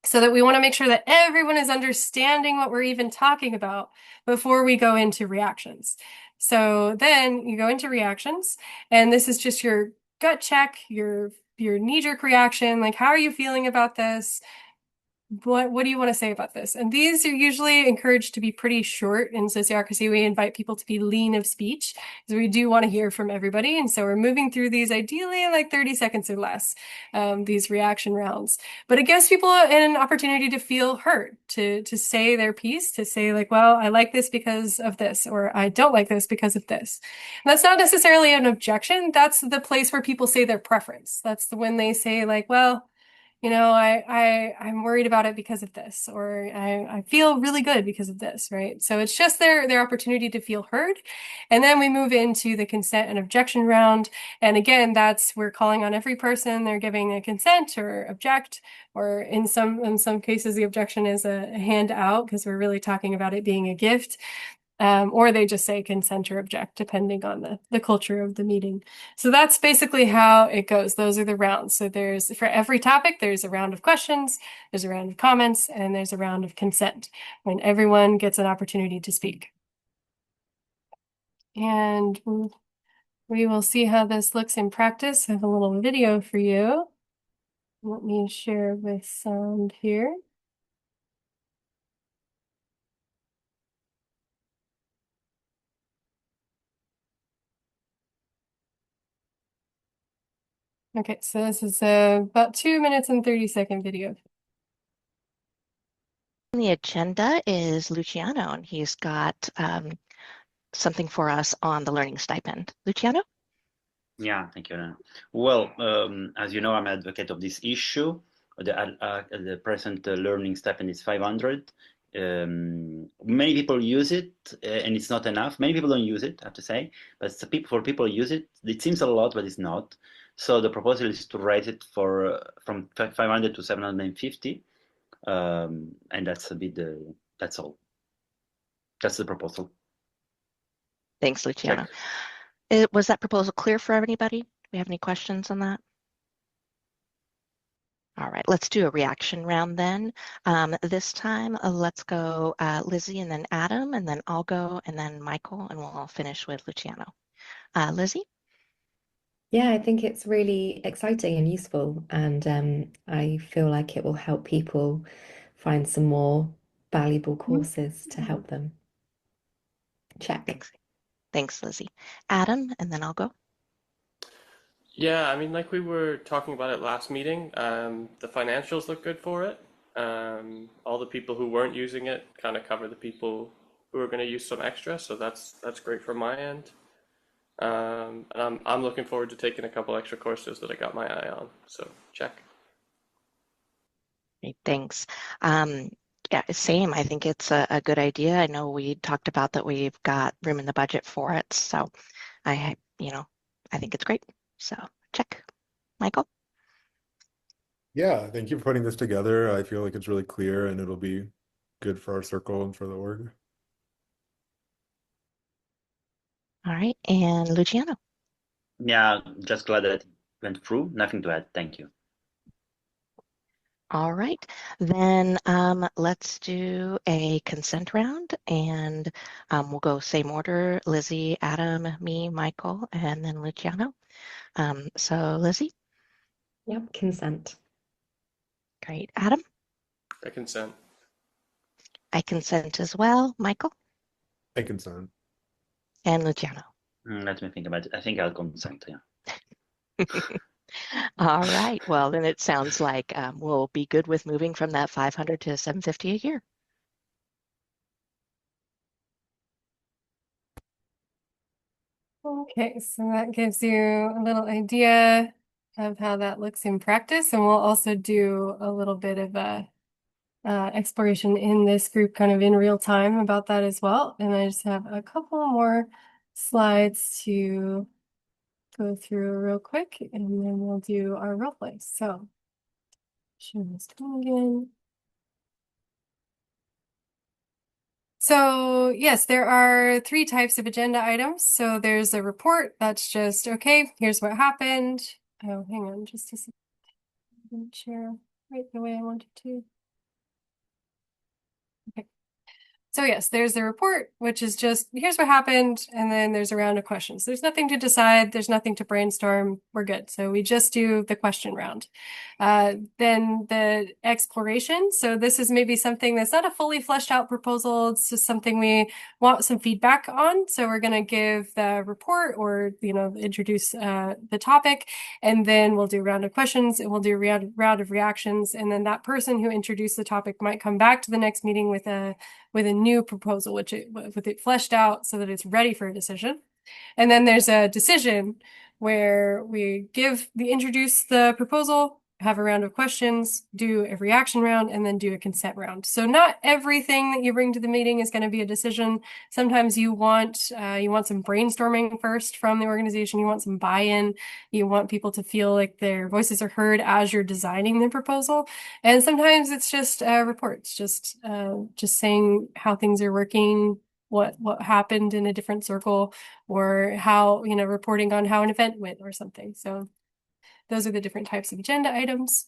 so that we want to make sure that everyone is understanding what we're even talking about before we go into reactions. So then you go into reactions, and this is just your gut check, your knee-jerk reaction, like, how are you feeling about this? what do you want to say about this? And these are usually encouraged to be pretty short. In Sociocracy, we invite people to be lean of speech because we do want to hear from everybody. And so we're moving through these ideally like 30 seconds or less, these reaction rounds. But it gives people an opportunity to feel heard, to say their piece, to say like, well, I like this because of this, or I don't like this because of this. And that's not necessarily an objection. That's the place where people say their preference. That's when they say like, well, you know, I'm worried about it because of this, or I feel really good because of this, right? So it's just their opportunity to feel heard. And then we move into the consent and objection round. And again, we're calling on every person. They're giving a consent or object, or in some cases, the objection is a hand out because we're really talking about it being a gift. Or they just say consent or object, depending on the culture of the meeting. So that's basically how it goes. Those are the rounds. So for every topic, there's a round of questions, there's a round of comments, and there's a round of consent when everyone gets an opportunity to speak. And we will see how this looks in practice. I have a little video for you. Let me share with sound here. Okay, so this is about 2 minutes and 30-second video. The agenda is Luciano, and he's got something for us on the learning stipend. Luciano? Yeah, thank you. Well, as you know, I'm an advocate of this issue. The present learning stipend is 500. Many people use it, and it's not enough. Many people don't use it, I have to say. But for people who use it, it seems a lot, but it's not. So the proposal is to raise it from 500 to 750. And that's that's all. That's the proposal. Thanks, Luciano. Check. Was that proposal clear for anybody? Do we have any questions on that? All right, let's do a reaction round then. This time, let's go Lizzie and then Adam, and then I'll go, and then Michael, and we'll all finish with Luciano. Lizzie? Yeah, I think it's really exciting and useful, and I feel like it will help people find some more valuable courses to help them. Check. Thanks, Lizzie. Adam, and then I'll go. Yeah, I mean, like we were talking about it last meeting, the financials look good for it. All the people who weren't using it kind of cover the people who are going to use some extra, so that's great from my end. And I'm looking forward to taking a couple extra courses that I got my eye on. So check. Great, thanks. Yeah, same. I think it's a good idea. I know we talked about that we've got room in the budget for it, so I think it's great. So check. Michael? Yeah, thank you for putting this together. I feel like it's really clear and it'll be good for our circle and for the org. All right, and Luciano? Yeah, just glad that it went through. Nothing to add. Thank you. All right, then let's do a consent round, and we'll go same order: Lizzie, Adam, me, Michael, and then Luciano. So Lizzie? Yep, consent. Great. Adam? I consent. I consent as well. Michael? I consent. And Luciano? Let me think about it. I think I'll consent, yeah. All right. Well, then it sounds like we'll be good with moving from that 500 to 750 a year. Okay, so that gives you a little idea of how that looks in practice, and we'll also do a little bit of a exploration in this group kind of in real time about that as well. And I just have a couple more slides to go through real quick, and then we'll do our role play. So share my screen again. So yes, there are 3 types of agenda items. So there's a report that's just, okay, here's what happened. Oh, hang on just a second. I didn't share right the way I wanted to. Okay. So yes, there's the report, which is just, here's what happened, and then there's a round of questions. There's nothing to decide, there's nothing to brainstorm, we're good. So we just do the question round. Then the exploration. So this is maybe something that's not a fully fleshed out proposal, it's just something we want some feedback on. So we're gonna give the report or, introduce the topic, and then we'll do a round of questions, and we'll do a round of reactions, and then that person who introduced the topic might come back to the next meeting with a new proposal, with it fleshed out so that it's ready for a decision. And then there's a decision where we introduce the proposal, have a round of questions, do a reaction round, and then do a consent round. So not everything that you bring to the meeting is going to be a decision. Sometimes you want some brainstorming first from the organization. You want some buy-in. You want people to feel like their voices are heard as you're designing the proposal. And sometimes it's just reports, just saying how things are working, what happened in a different circle, or how, reporting on how an event went or something. So those are the different types of agenda items.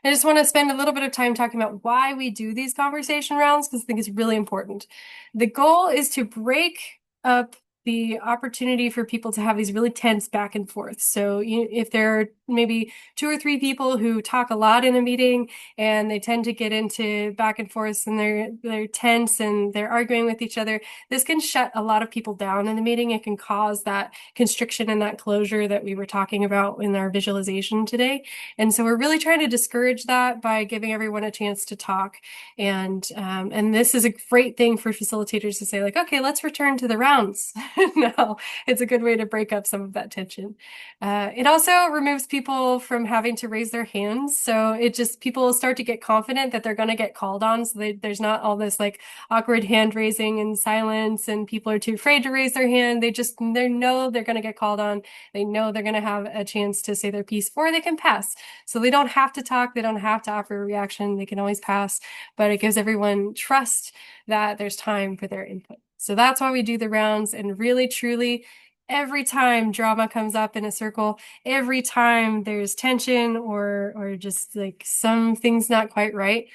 I just want to spend a little bit of time talking about why we do these conversation rounds, because I think it's really important. The goal is to break up the opportunity for people to have these really tense back and forth. So if there are maybe 2 or 3 people who talk a lot in a meeting and they tend to get into back and forth and they're tense and they're arguing with each other, this can shut a lot of people down in the meeting. It can cause that constriction and that closure that we were talking about in our visualization today. And so we're really trying to discourage that by giving everyone a chance to talk. And this is a great thing for facilitators to say, like, okay, let's return to the rounds. No, it's a good way to break up some of that tension. It also removes people from having to raise their hands. So people start to get confident that they're going to get called on. So there's not all this like awkward hand raising and silence, and people are too afraid to raise their hand. They know they're going to get called on. They know they're going to have a chance to say their piece, or they can pass. So they don't have to talk. They don't have to offer a reaction. They can always pass, but it gives everyone trust that there's time for their input. So that's why we do the rounds. And really, truly, every time drama comes up in a circle, every time there's tension or just like some things not quite right,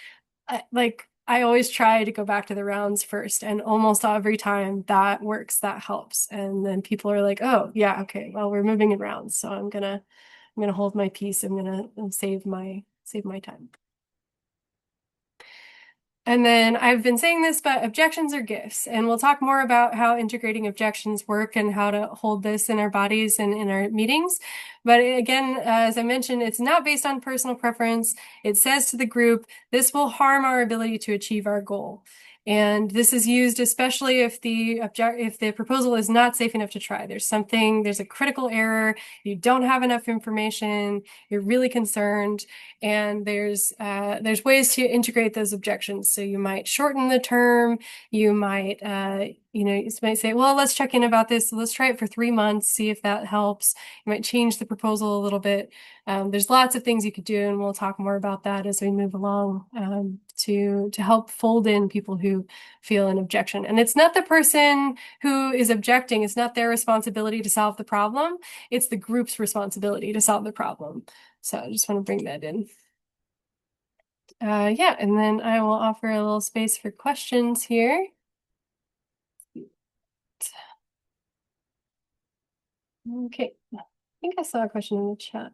I always try to go back to the rounds first, and almost every time that works, that helps. And then people are like, oh yeah, okay, well, we're moving in rounds, so I'm gonna hold my peace. I'm gonna save my time. And then I've been saying this, but objections are gifts. And we'll talk more about how integrating objections work and how to hold this in our bodies and in our meetings. But again, as I mentioned, it's not based on personal preference. It says to the group, this will harm our ability to achieve our goal. And this is used especially if the proposal is not safe enough to try. There's a critical error, you don't have enough information, you're really concerned, and there's ways to integrate those objections. So you might shorten the term, you might say, well, let's check in about this. So let's try it for 3 months, see if that helps. You might change the proposal a little bit. There's lots of things you could do, and we'll talk more about that as we move along to help fold in people who feel an objection. And it's not the person who is objecting, it's not their responsibility to solve the problem. It's the group's responsibility to solve the problem. So I just want to bring that in. Yeah, and then I will offer a little space for questions here. Okay, I think I saw a question in the chat.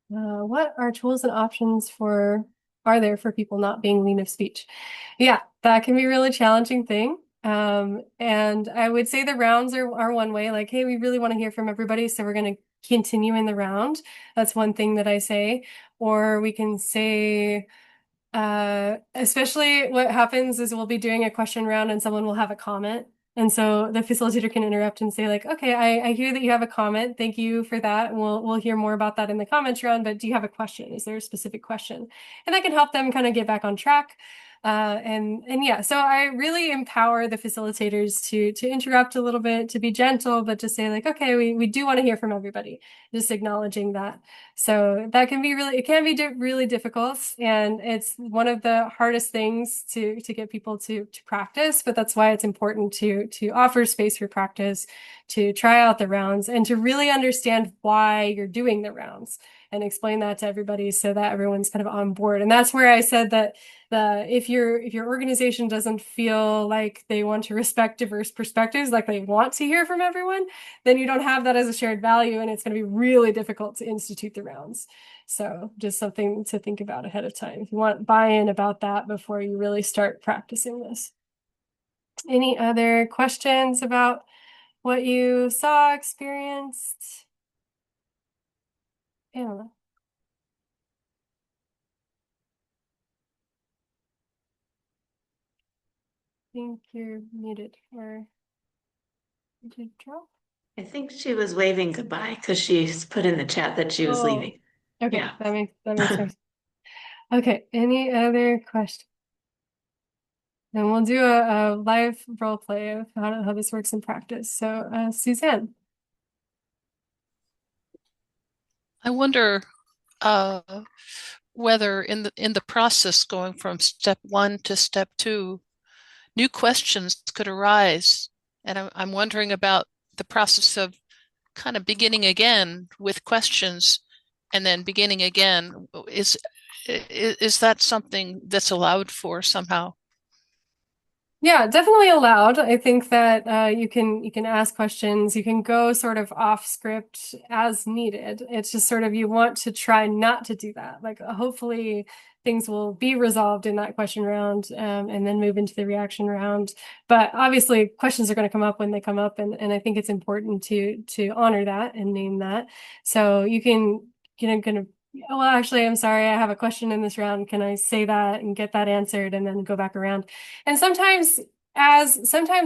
What are tools and options are there for people not being lean of speech? Yeah, that can be a really challenging thing. And I would say the rounds are one way, like, hey, we really want to hear from everybody, so we're going to continue in the round. That's one thing that I say. Or we can say, especially what happens is we'll be doing a question round and someone will have a comment. And so the facilitator can interrupt and say, like, okay, I hear that you have a comment. Thank you for that. And we'll hear more about that in the comments round, but do you have a question? Is there a specific question? And that can help them kind of get back on track. And yeah, so I really empower the facilitators to interrupt a little bit, to be gentle, but to say, like, okay, we do want to hear from everybody, just acknowledging that. So that can be really difficult, and it's one of the hardest things to get people to practice, but that's why it's important to offer space for practice, to try out the rounds, and to really understand why you're doing the rounds. and explain that to everybody so that everyone's kind of on board. And that's where I said that if your organization doesn't feel like they want to respect diverse perspectives, like they want to hear from everyone, then you don't have that as a shared value, and it's going to be really difficult to institute the rounds. So just something to think about ahead of time. If you want buy-in about that before you really start practicing this. Any other questions about what you saw, experienced? Pamela. I think you're muted, or did you drop? I think she was waving goodbye because she's put in the chat that she was leaving. Okay, Yeah. that makes sense. Okay, any other questions? And we'll do a live role play of how this works in practice. So, Suzanne. I wonder whether in the process going from step 1 to step 2, new questions could arise. And I'm wondering about the process of kind of beginning again with questions and then beginning again. Is that something that's allowed for somehow? Yeah, definitely allowed. I think that you can ask questions. You can go sort of off script as needed. It's just sort of you want to try not to do that. Like hopefully things will be resolved in that question round, and then move into the reaction round. But obviously questions are going to come up when they come up, and I think it's important to honor that and name that. So you can kind of, well, actually, I'm sorry, I have a question in this round. Can I say that and get that answered and then go back around? And sometimes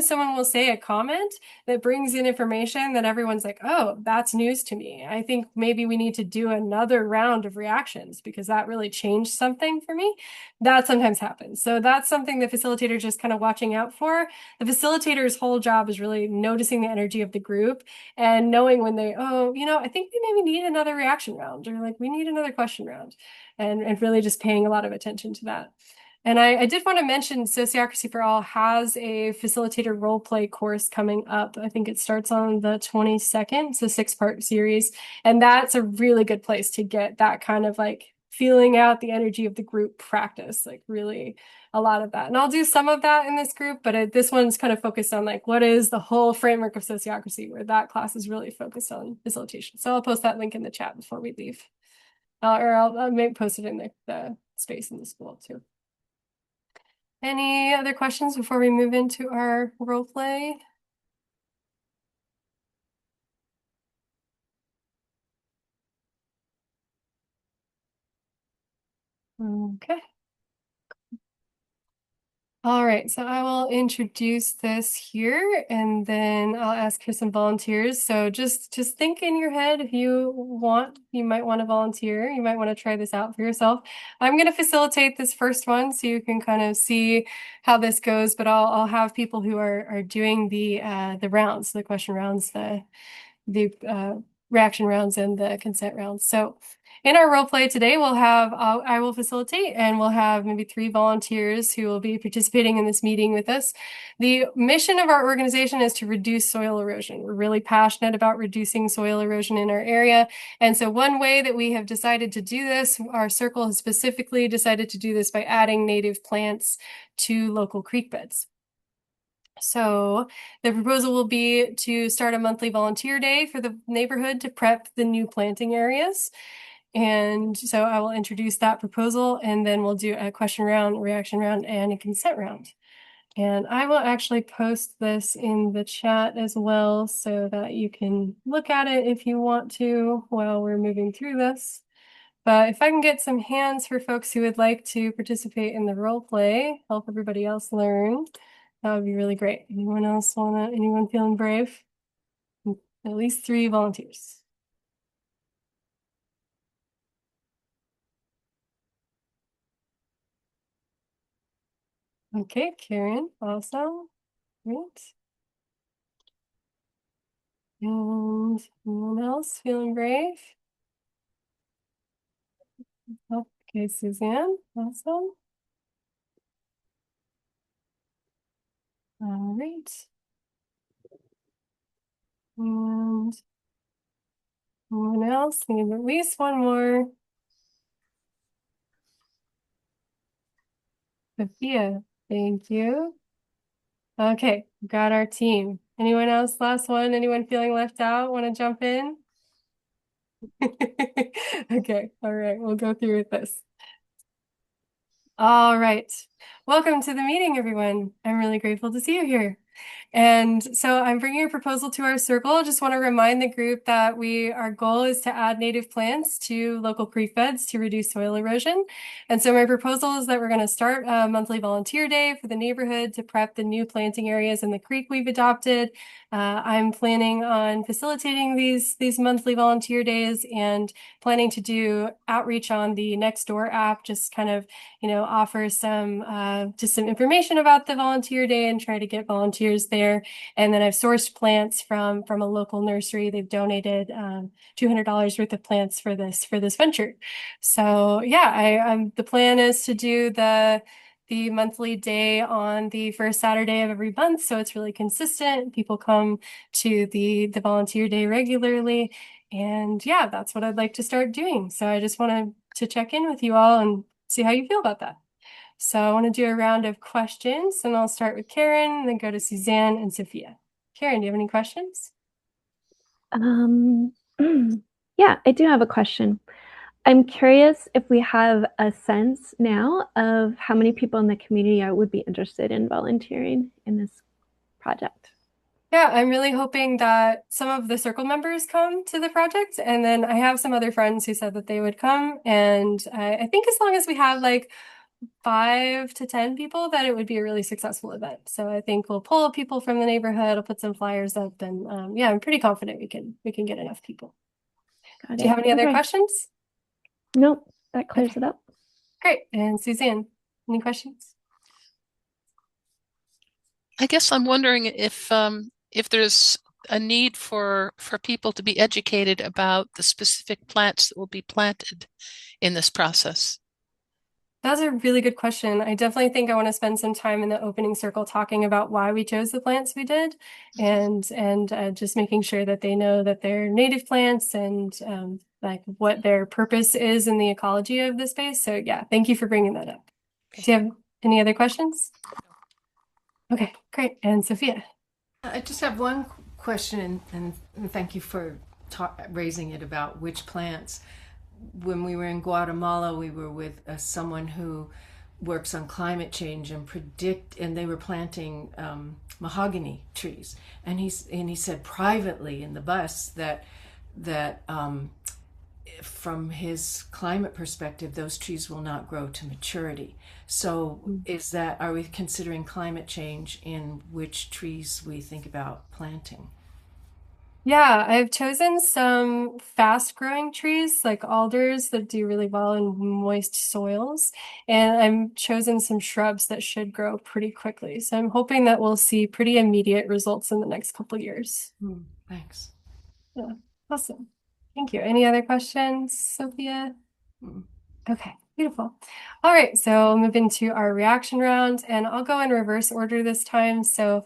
someone will say a comment that brings in information that everyone's like, oh, that's news to me. I think maybe we need to do another round of reactions because that really changed something for me. That sometimes happens. So that's something the facilitator just kind of watching out for. The facilitator's whole job is really noticing the energy of the group and knowing when they, oh, I think we maybe need another reaction round, or like we need another question round, and really just paying a lot of attention to that. And I did want to mention Sociocracy for All has a facilitator role play course coming up. I think it starts on the 22nd. It's a 6-part series. And that's a really good place to get that kind of like feeling out the energy of the group practice, like really a lot of that. And I'll do some of that in this group, but this one's kind of focused on like what is the whole framework of Sociocracy, where that class is really focused on facilitation. So I'll post that link in the chat before we leave. Or I'll maybe post it in the space in the school too. Any other questions before we move into our role play? Okay. All right, so I will introduce this here, and then I'll ask for some volunteers. So just think in your head if you might want to volunteer. You might want to try this out for yourself. I'm going to facilitate this first one so you can kind of see how this goes, but I'll have people who are doing the rounds, the question rounds, the reaction rounds, and the consent rounds. So in our role play today, I will facilitate, and we'll have maybe 3 volunteers who will be participating in this meeting with us. The mission of our organization is to reduce soil erosion. We're really passionate about reducing soil erosion in our area. And so one way that we have decided to do this, our circle has specifically decided to do this by adding native plants to local creek beds. So the proposal will be to start a monthly volunteer day for the neighborhood to prep the new planting areas. And so I will introduce that proposal, and then we'll do a question round, reaction round, and a consent round. And I will actually post this in the chat as well so that you can look at it if you want to while we're moving through this. But if I can get some hands for folks who would like to participate in the role play, help everybody else learn, that would be really great. Anyone feeling brave? At least 3 volunteers. Okay, Karen, awesome. Great. And anyone else feeling brave? Okay, Suzanne, awesome. All right. And Anyone else? We need at least one more. Sophia, thank you. Okay, got our team. Anyone else? Last one? Anyone feeling left out? Want to jump in? Okay, all right, we'll go through with this. All right. Welcome to the meeting, everyone. I'm really grateful to see you here. And so I'm bringing a proposal to our circle. I just want to remind the group that our goal is to add native plants to local creek beds to reduce soil erosion. And so my proposal is that we're going to start a monthly volunteer day for the neighborhood to prep the new planting areas in the creek we've adopted. I'm planning on facilitating these monthly volunteer days and planning to do outreach on the Nextdoor app, just kind of, offer just some information about the volunteer day and try to get volunteers there. And then I've sourced plants from a local nursery. They've donated $200 worth of plants for this venture. So yeah, the plan is to do the monthly day on the first Saturday of every month. So it's really consistent. People come to the volunteer day regularly. And yeah, that's what I'd like to start doing. So I just wanted to check in with you all and see how you feel about that. So I want to do a round of questions, and I'll start with Karen, and then go to Suzanne and Sophia. Karen, do you have any questions? Yeah, I do have a question. I'm curious if we have a sense now of how many people in the community would be interested in volunteering in this project. Yeah, I'm really hoping that some of the circle members come to the project, and then I have some other friends who said that they would come, and I think as long as we have like 5 to 10 people, that it would be a really successful event. So I think we'll pull people from the neighborhood, I'll put some flyers up, and yeah, I'm pretty confident we can get enough people. Do you have any other questions? Nope, that clears it up. Great. And Suzanne, any questions? I guess I'm wondering if there's a need for people to be educated about the specific plants that will be planted in this process. That's a really good question. I definitely think I want to spend some time in the opening circle talking about why we chose the plants we did, and just making sure that they know that they're native plants and like what their purpose is in the ecology of the space. So yeah, thank you for bringing that up. Okay. Do you have any other questions? Okay, great. And Sophia? I just have one question, and thank you for raising it about which plants. When we were in Guatemala, we were with someone who works on climate change and they were planting mahogany trees. And he said privately in the bus that from his climate perspective, those trees will not grow to maturity. So are we considering climate change in which trees we think about planting? Yeah, I've chosen some fast-growing trees like alders that do really well in moist soils, and I've chosen some shrubs that should grow pretty quickly. So I'm hoping that we'll see pretty immediate results in the next couple of years. Thanks. Yeah, awesome. Thank you. Any other questions, Sophia? Okay, beautiful. All right, so we'll move into our reaction round, and I'll go in reverse order this time. So,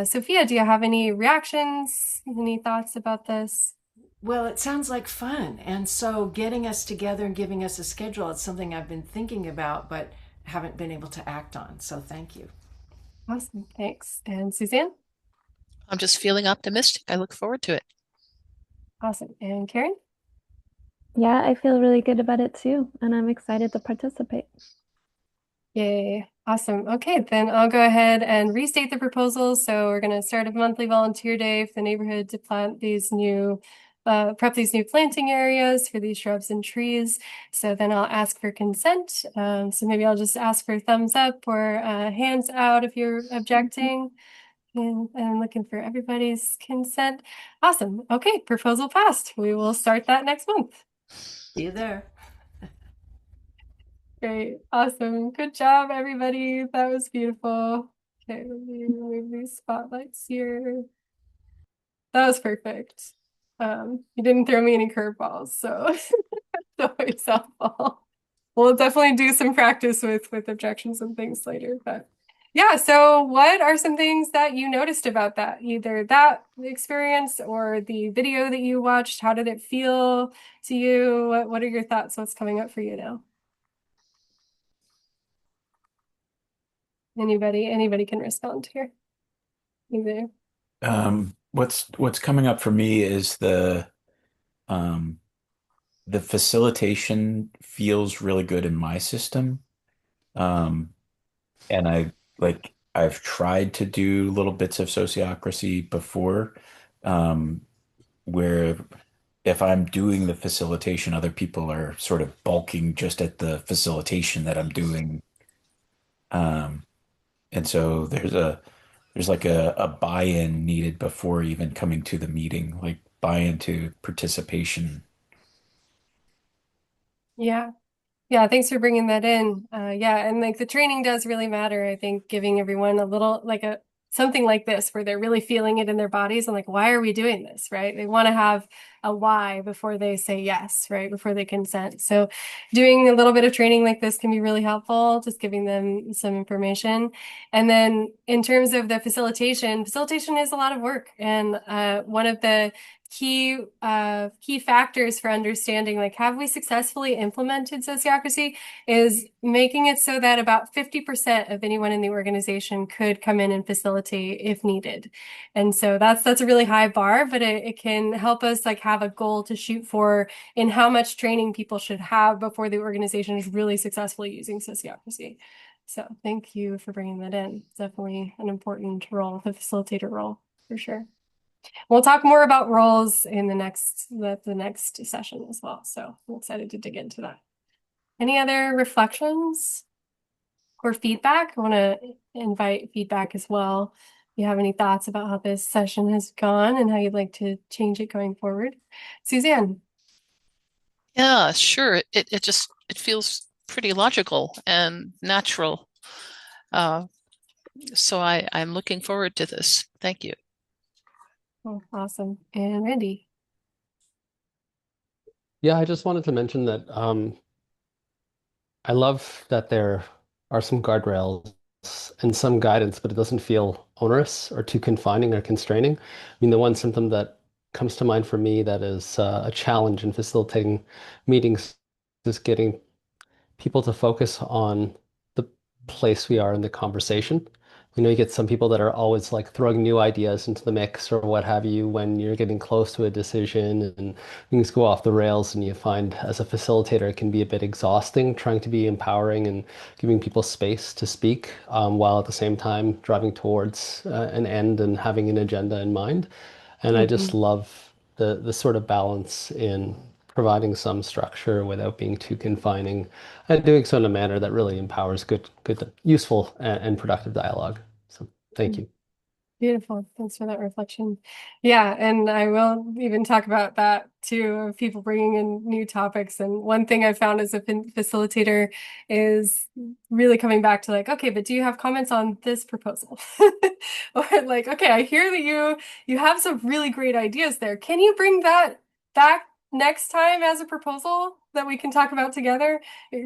Sophia, do you have any reactions, any thoughts about this? Well, it sounds like fun. And so getting us together and giving us a schedule, it's something I've been thinking about, but haven't been able to act on. So thank you. Awesome, thanks. And Suzanne? I'm just feeling optimistic. I look forward to it. Awesome. And Karen? Yeah, I feel really good about it too, and I'm excited to participate. Yay. Awesome. Okay, then I'll go ahead and restate the proposal. So we're going to start a monthly volunteer day for the neighborhood to plant these prep these new planting areas for these shrubs and trees. So then I'll ask for consent. So maybe I'll just ask for thumbs up or hands out if you're objecting. And I'm looking for everybody's consent. Awesome. Okay, proposal passed. We will start that next month. See you there. Great. Awesome. Good job, everybody. That was beautiful. Okay, let me remove these spotlights here. That was perfect. You didn't throw me any curveballs, so it's always helpful. We'll definitely do some practice with objections and things later, but yeah, so what are some things that you noticed about that? Either that experience or the video that you watched, how did it feel to you? What are your thoughts? What's coming up for you now? Anybody can respond here. Either. What's coming up for me is um, the facilitation feels really good in my system. Um, and I've tried to do little bits of sociocracy before, um, where if I'm doing the facilitation, other people are sort of bulking just at the facilitation that I'm doing. Um, and so there's like a buy-in needed before even coming to the meeting, like buy-in to participation. Yeah. Yeah, thanks for bringing that in. Yeah, and like the training does really matter. I think giving everyone a little like a something like this where they're really feeling it in their bodies and like, why are we doing this, right? They want to have a why before they say yes, right? Before they consent. So doing a little bit of training like this can be really helpful, just giving them some information. And then in terms of the facilitation is a lot of work. And one of the key factors for understanding like have we successfully implemented sociocracy is making it so that about 50% of anyone in the organization could come in and facilitate if needed. And so that's a really high bar, but it can help us like have a goal to shoot for in how much training people should have before the organization is really successfully using sociocracy. So thank you for bringing that in. It's definitely an important role, the facilitator role for sure. We'll talk more about roles in the next session as well. So I'm excited to dig into that. Any other reflections or feedback? I want to invite feedback as well. If you have any thoughts about how this session has gone and how you'd like to change it going forward. Suzanne. Yeah, sure. It feels pretty logical and natural. So I'm looking forward to this. Thank you. Oh, awesome. And Randy. Yeah, I just wanted to mention that I love that there are some guardrails and some guidance, but it doesn't feel onerous or too confining or constraining. I mean, the one symptom that comes to mind for me that is a challenge in facilitating meetings is getting people to focus on the place we are in the conversation. You know, you get some people that are always like throwing new ideas into the mix or what have you when you're getting close to a decision and things go off the rails, and you find as a facilitator it can be a bit exhausting trying to be empowering and giving people space to speak while at the same time driving towards an end and having an agenda in mind. And I just love the sort of balance in providing some structure without being too confining and doing so in a manner that really empowers good, useful and productive dialogue. So thank you. Beautiful. Thanks for that reflection. Yeah, and I will even talk about that too, of people bringing in new topics. And one thing I found as a facilitator is really coming back to like, okay, but do you have comments on this proposal? Or like, okay, I hear that you have some really great ideas there. Can you bring that back next time as a proposal that we can talk about together?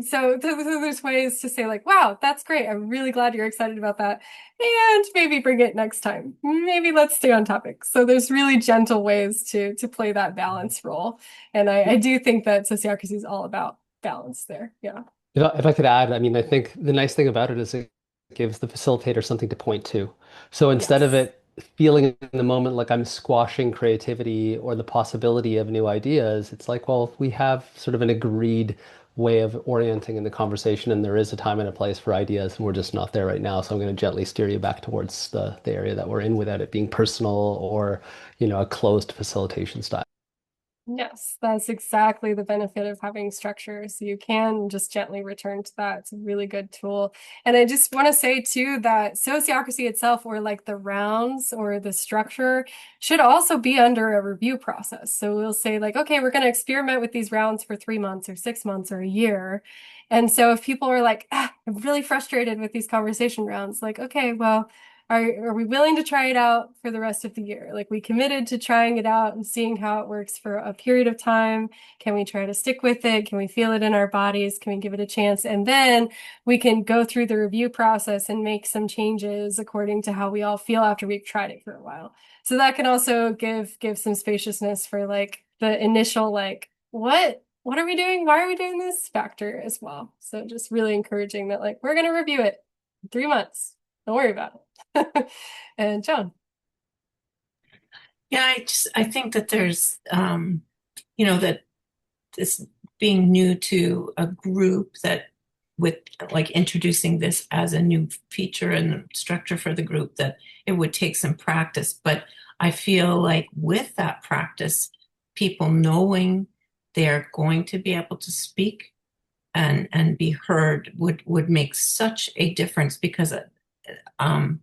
So there's ways to say like, wow, that's great. I'm really glad you're excited about that. And maybe bring it next time. Maybe let's stay on topic. So there's really gentle ways to play that balance role. And I do think that sociocracy is all about balance there. Yeah. If I could add, I mean, I think the nice thing about it is it gives the facilitator something to point to. So instead of it feeling in the moment like I'm squashing creativity or the possibility of new ideas, it's like, well, we have sort of an agreed way of orienting in the conversation, and there is a time and a place for ideas, and we're just not there right now. So I'm going to gently steer you back towards the area that we're in without it being personal or, you know, a closed facilitation style. Yes, that's exactly the benefit of having structure. So you can just gently return to that. It's a really good tool. And I just want to say too that sociocracy itself, or like the rounds or the structure, should also be under a review process. So we'll say like, okay, we're going to experiment with these rounds for 3 months or 6 months or a year. And so if people are like, I'm really frustrated with these conversation rounds, like, okay, well, are we willing to try it out for the rest of the year? Like, we committed to trying it out and seeing how it works for a period of time. Can we try to stick with it? Can we feel it in our bodies? Can we give it a chance? And then we can go through the review process and make some changes according to how we all feel after we've tried it for a while. So that can also give some spaciousness for like the initial like, what are we doing? Why are we doing this factor as well? So just really encouraging that, like, we're going to review it in 3 months. Don't worry about it. And Joan. Yeah, I think that there's, that this being new to a group that with like introducing this as a new feature and structure for the group, that it would take some practice. But I feel like with that practice, people knowing they're going to be able to speak and be heard would make such a difference, because I'm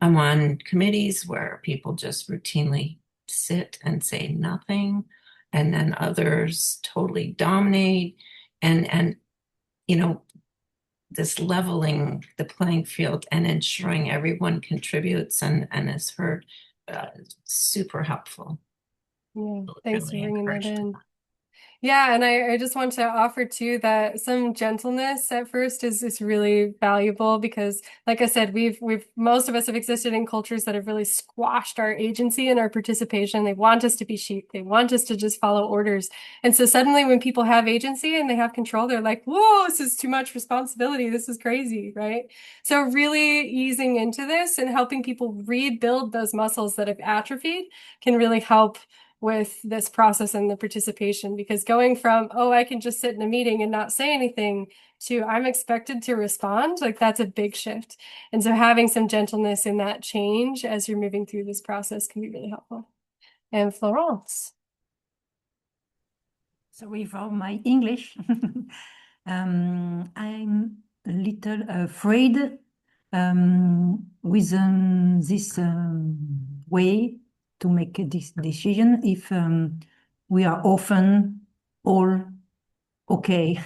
on committees where people just routinely sit and say nothing, and then others totally dominate, and this leveling the playing field and ensuring everyone contributes and is heard, super helpful. Yeah, thanks for Really bringing that encouraged. in. Yeah, and I just want to offer too that some gentleness at first is really valuable, because like I said, we've most of us have existed in cultures that have really squashed our agency and our participation. They want us to be sheep. They want us to just follow orders. And so suddenly when people have agency and they have control, they're like, whoa, this is too much responsibility. This is crazy, right? So really easing into this and helping people rebuild those muscles that have atrophied can really help with this process and the participation, because going from, oh, I can just sit in a meeting and not say anything, to I'm expected to respond, like, that's a big shift. And so having some gentleness in that change as you're moving through this process can be really helpful. And Florence. Sorry for my English. I'm a little afraid with this way to make this decision if we are often all okay,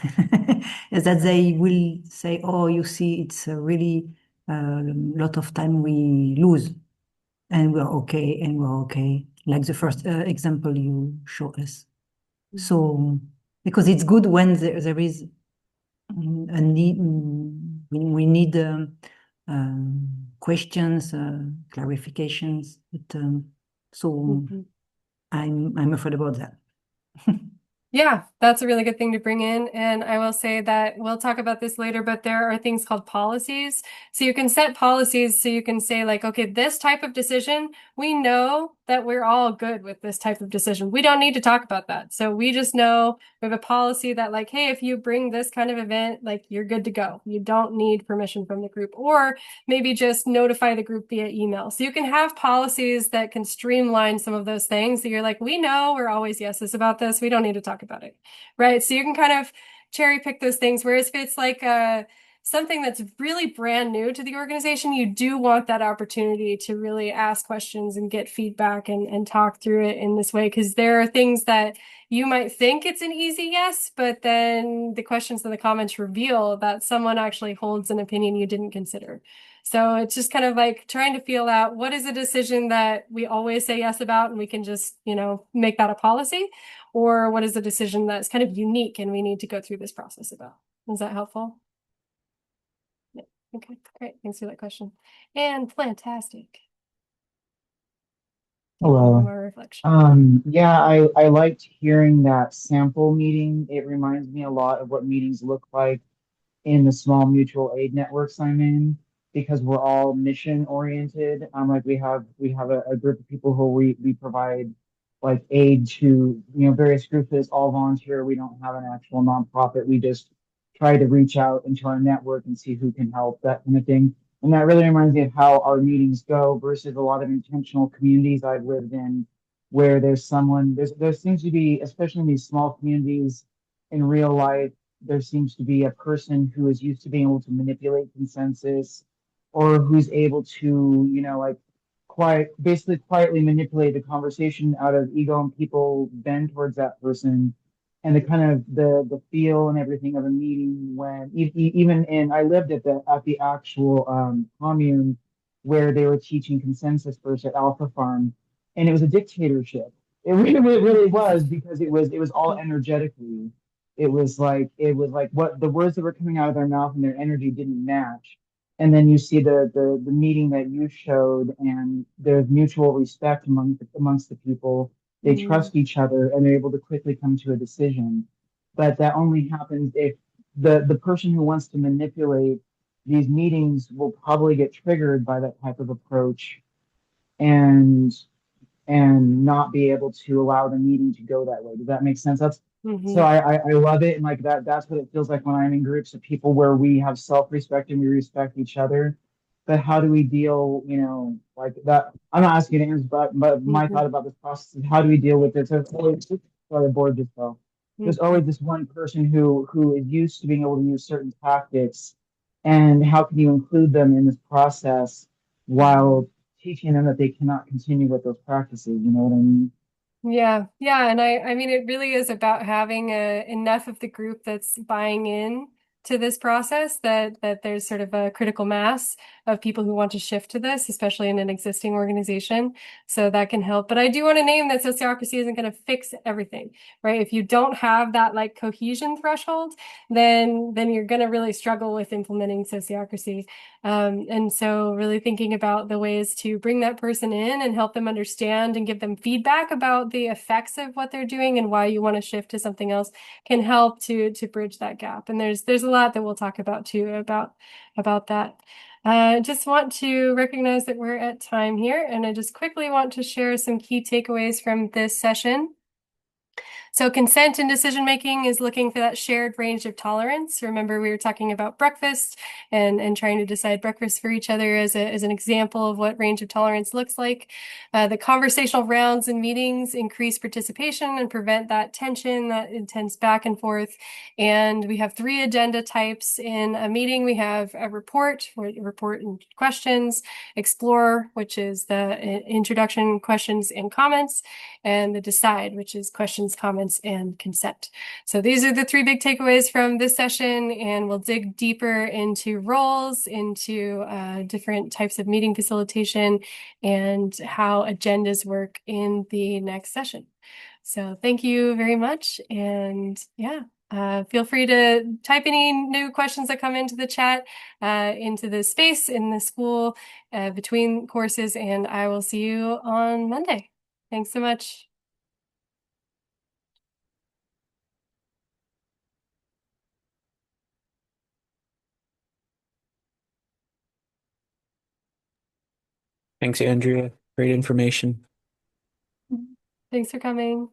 that they will say, oh, you see, it's a really lot of time we lose and we're okay and we're okay, like the first example you show us. So, because it's good when there is a need, we need questions, clarifications, but so I'm afraid about that. Yeah, that's a really good thing to bring in. And I will say that we'll talk about this later, but there are things called policies. So you can set policies so you can say, like, okay, this type of decision, we know that we're all good with this type of decision. We don't need to talk about that. So we just know we have a policy that, like, hey, if you bring this kind of event, like, you're good to go. You don't need permission from the group, or maybe just notify the group via email. So you can have policies that can streamline some of those things that you're like, we know we're always yeses about this. We don't need to talk about it, right? So you can kind of cherry pick those things. Whereas if it's like something that's really brand new to the organization, you do want that opportunity to really ask questions and get feedback and talk through it in this way, because there are things that you might think it's an easy yes, but then the questions in the comments reveal that someone actually holds an opinion you didn't consider. So it's just kind of like trying to feel out, what is a decision that we always say yes about and we can just, make that a policy, or what is a decision that's kind of unique and we need to go through this process about. Is that helpful? Yeah. Okay, great. Thanks for that question. And fantastic. Hello. More reflection. Yeah, I liked hearing that sample meeting. It reminds me a lot of what meetings look like in the small mutual aid networks I'm in, because we're all mission oriented. Like we have a group of people who we provide like aid to, various groups that's all volunteer. We don't have an actual nonprofit. We just try to reach out into our network and see who can help, that kind of thing. And that really reminds me of how our meetings go versus a lot of intentional communities I've lived in, where there seems to be, especially in these small communities in real life, there seems to be a person who is used to being able to manipulate consensus, or who's able to, basically quietly manipulate the conversation out of ego, and people bend towards that person. And the kind of the feel and everything of a meeting, when even in, I lived at the actual commune where they were teaching consensus first at Alpha Farm, and it was a dictatorship. It really was, because it was all energetically. It was like what the words that were coming out of their mouth and their energy didn't match. And then you see the meeting that you showed, and there's mutual respect amongst the people. They trust each other, and they're able to quickly come to a decision. But that only happens if the person who wants to manipulate these meetings will probably get triggered by that type of approach, and not be able to allow the meeting to go that way. Does that make sense? So I love it, and like that's what it feels like when I'm in groups of people where we have self-respect and we respect each other. But how do we deal, like that? I'm not asking you to answer, but my thought about this process is, how do we deal with this? There's always, sorry, the board just fell. There's always this one person who is used to being able to use certain tactics, and how can you include them in this process while teaching them that they cannot continue with those practices? You know what I mean? Yeah, yeah, and I mean it really is about having enough of the group that's buying in to this process that there's sort of a critical mass of people who want to shift to this, especially in an existing organization. So that can help. But I do want to name that sociocracy isn't going to fix everything, right? If you don't have that like cohesion threshold, then you're going to really struggle with implementing sociocracy. And so really thinking about the ways to bring that person in and help them understand and give them feedback about the effects of what they're doing and why you want to shift to something else can help to bridge that gap. And there's a lot that we'll talk about too about that. Just want to recognize that we're at time here, and I just quickly want to share some key takeaways from this session. So consent and decision making is looking for that shared range of tolerance. Remember, we were talking about breakfast and trying to decide breakfast for each other as an example of what range of tolerance looks like. The conversational rounds and meetings increase participation and prevent that tension, that intense back and forth. And we have 3 agenda types in a meeting. We have a report and questions, explore, which is the introduction, questions, and comments, and the decide, which is questions, comments, and consent. So these are the 3 big takeaways from this session, and we'll dig deeper into roles, into different types of meeting facilitation, and how agendas work in the next session. So thank you very much, and yeah. Feel free to type any new questions that come into the chat, into the space in the school between courses, and I will see you on Monday. Thanks so much. Thanks, Andrea. Great information. Thanks for coming.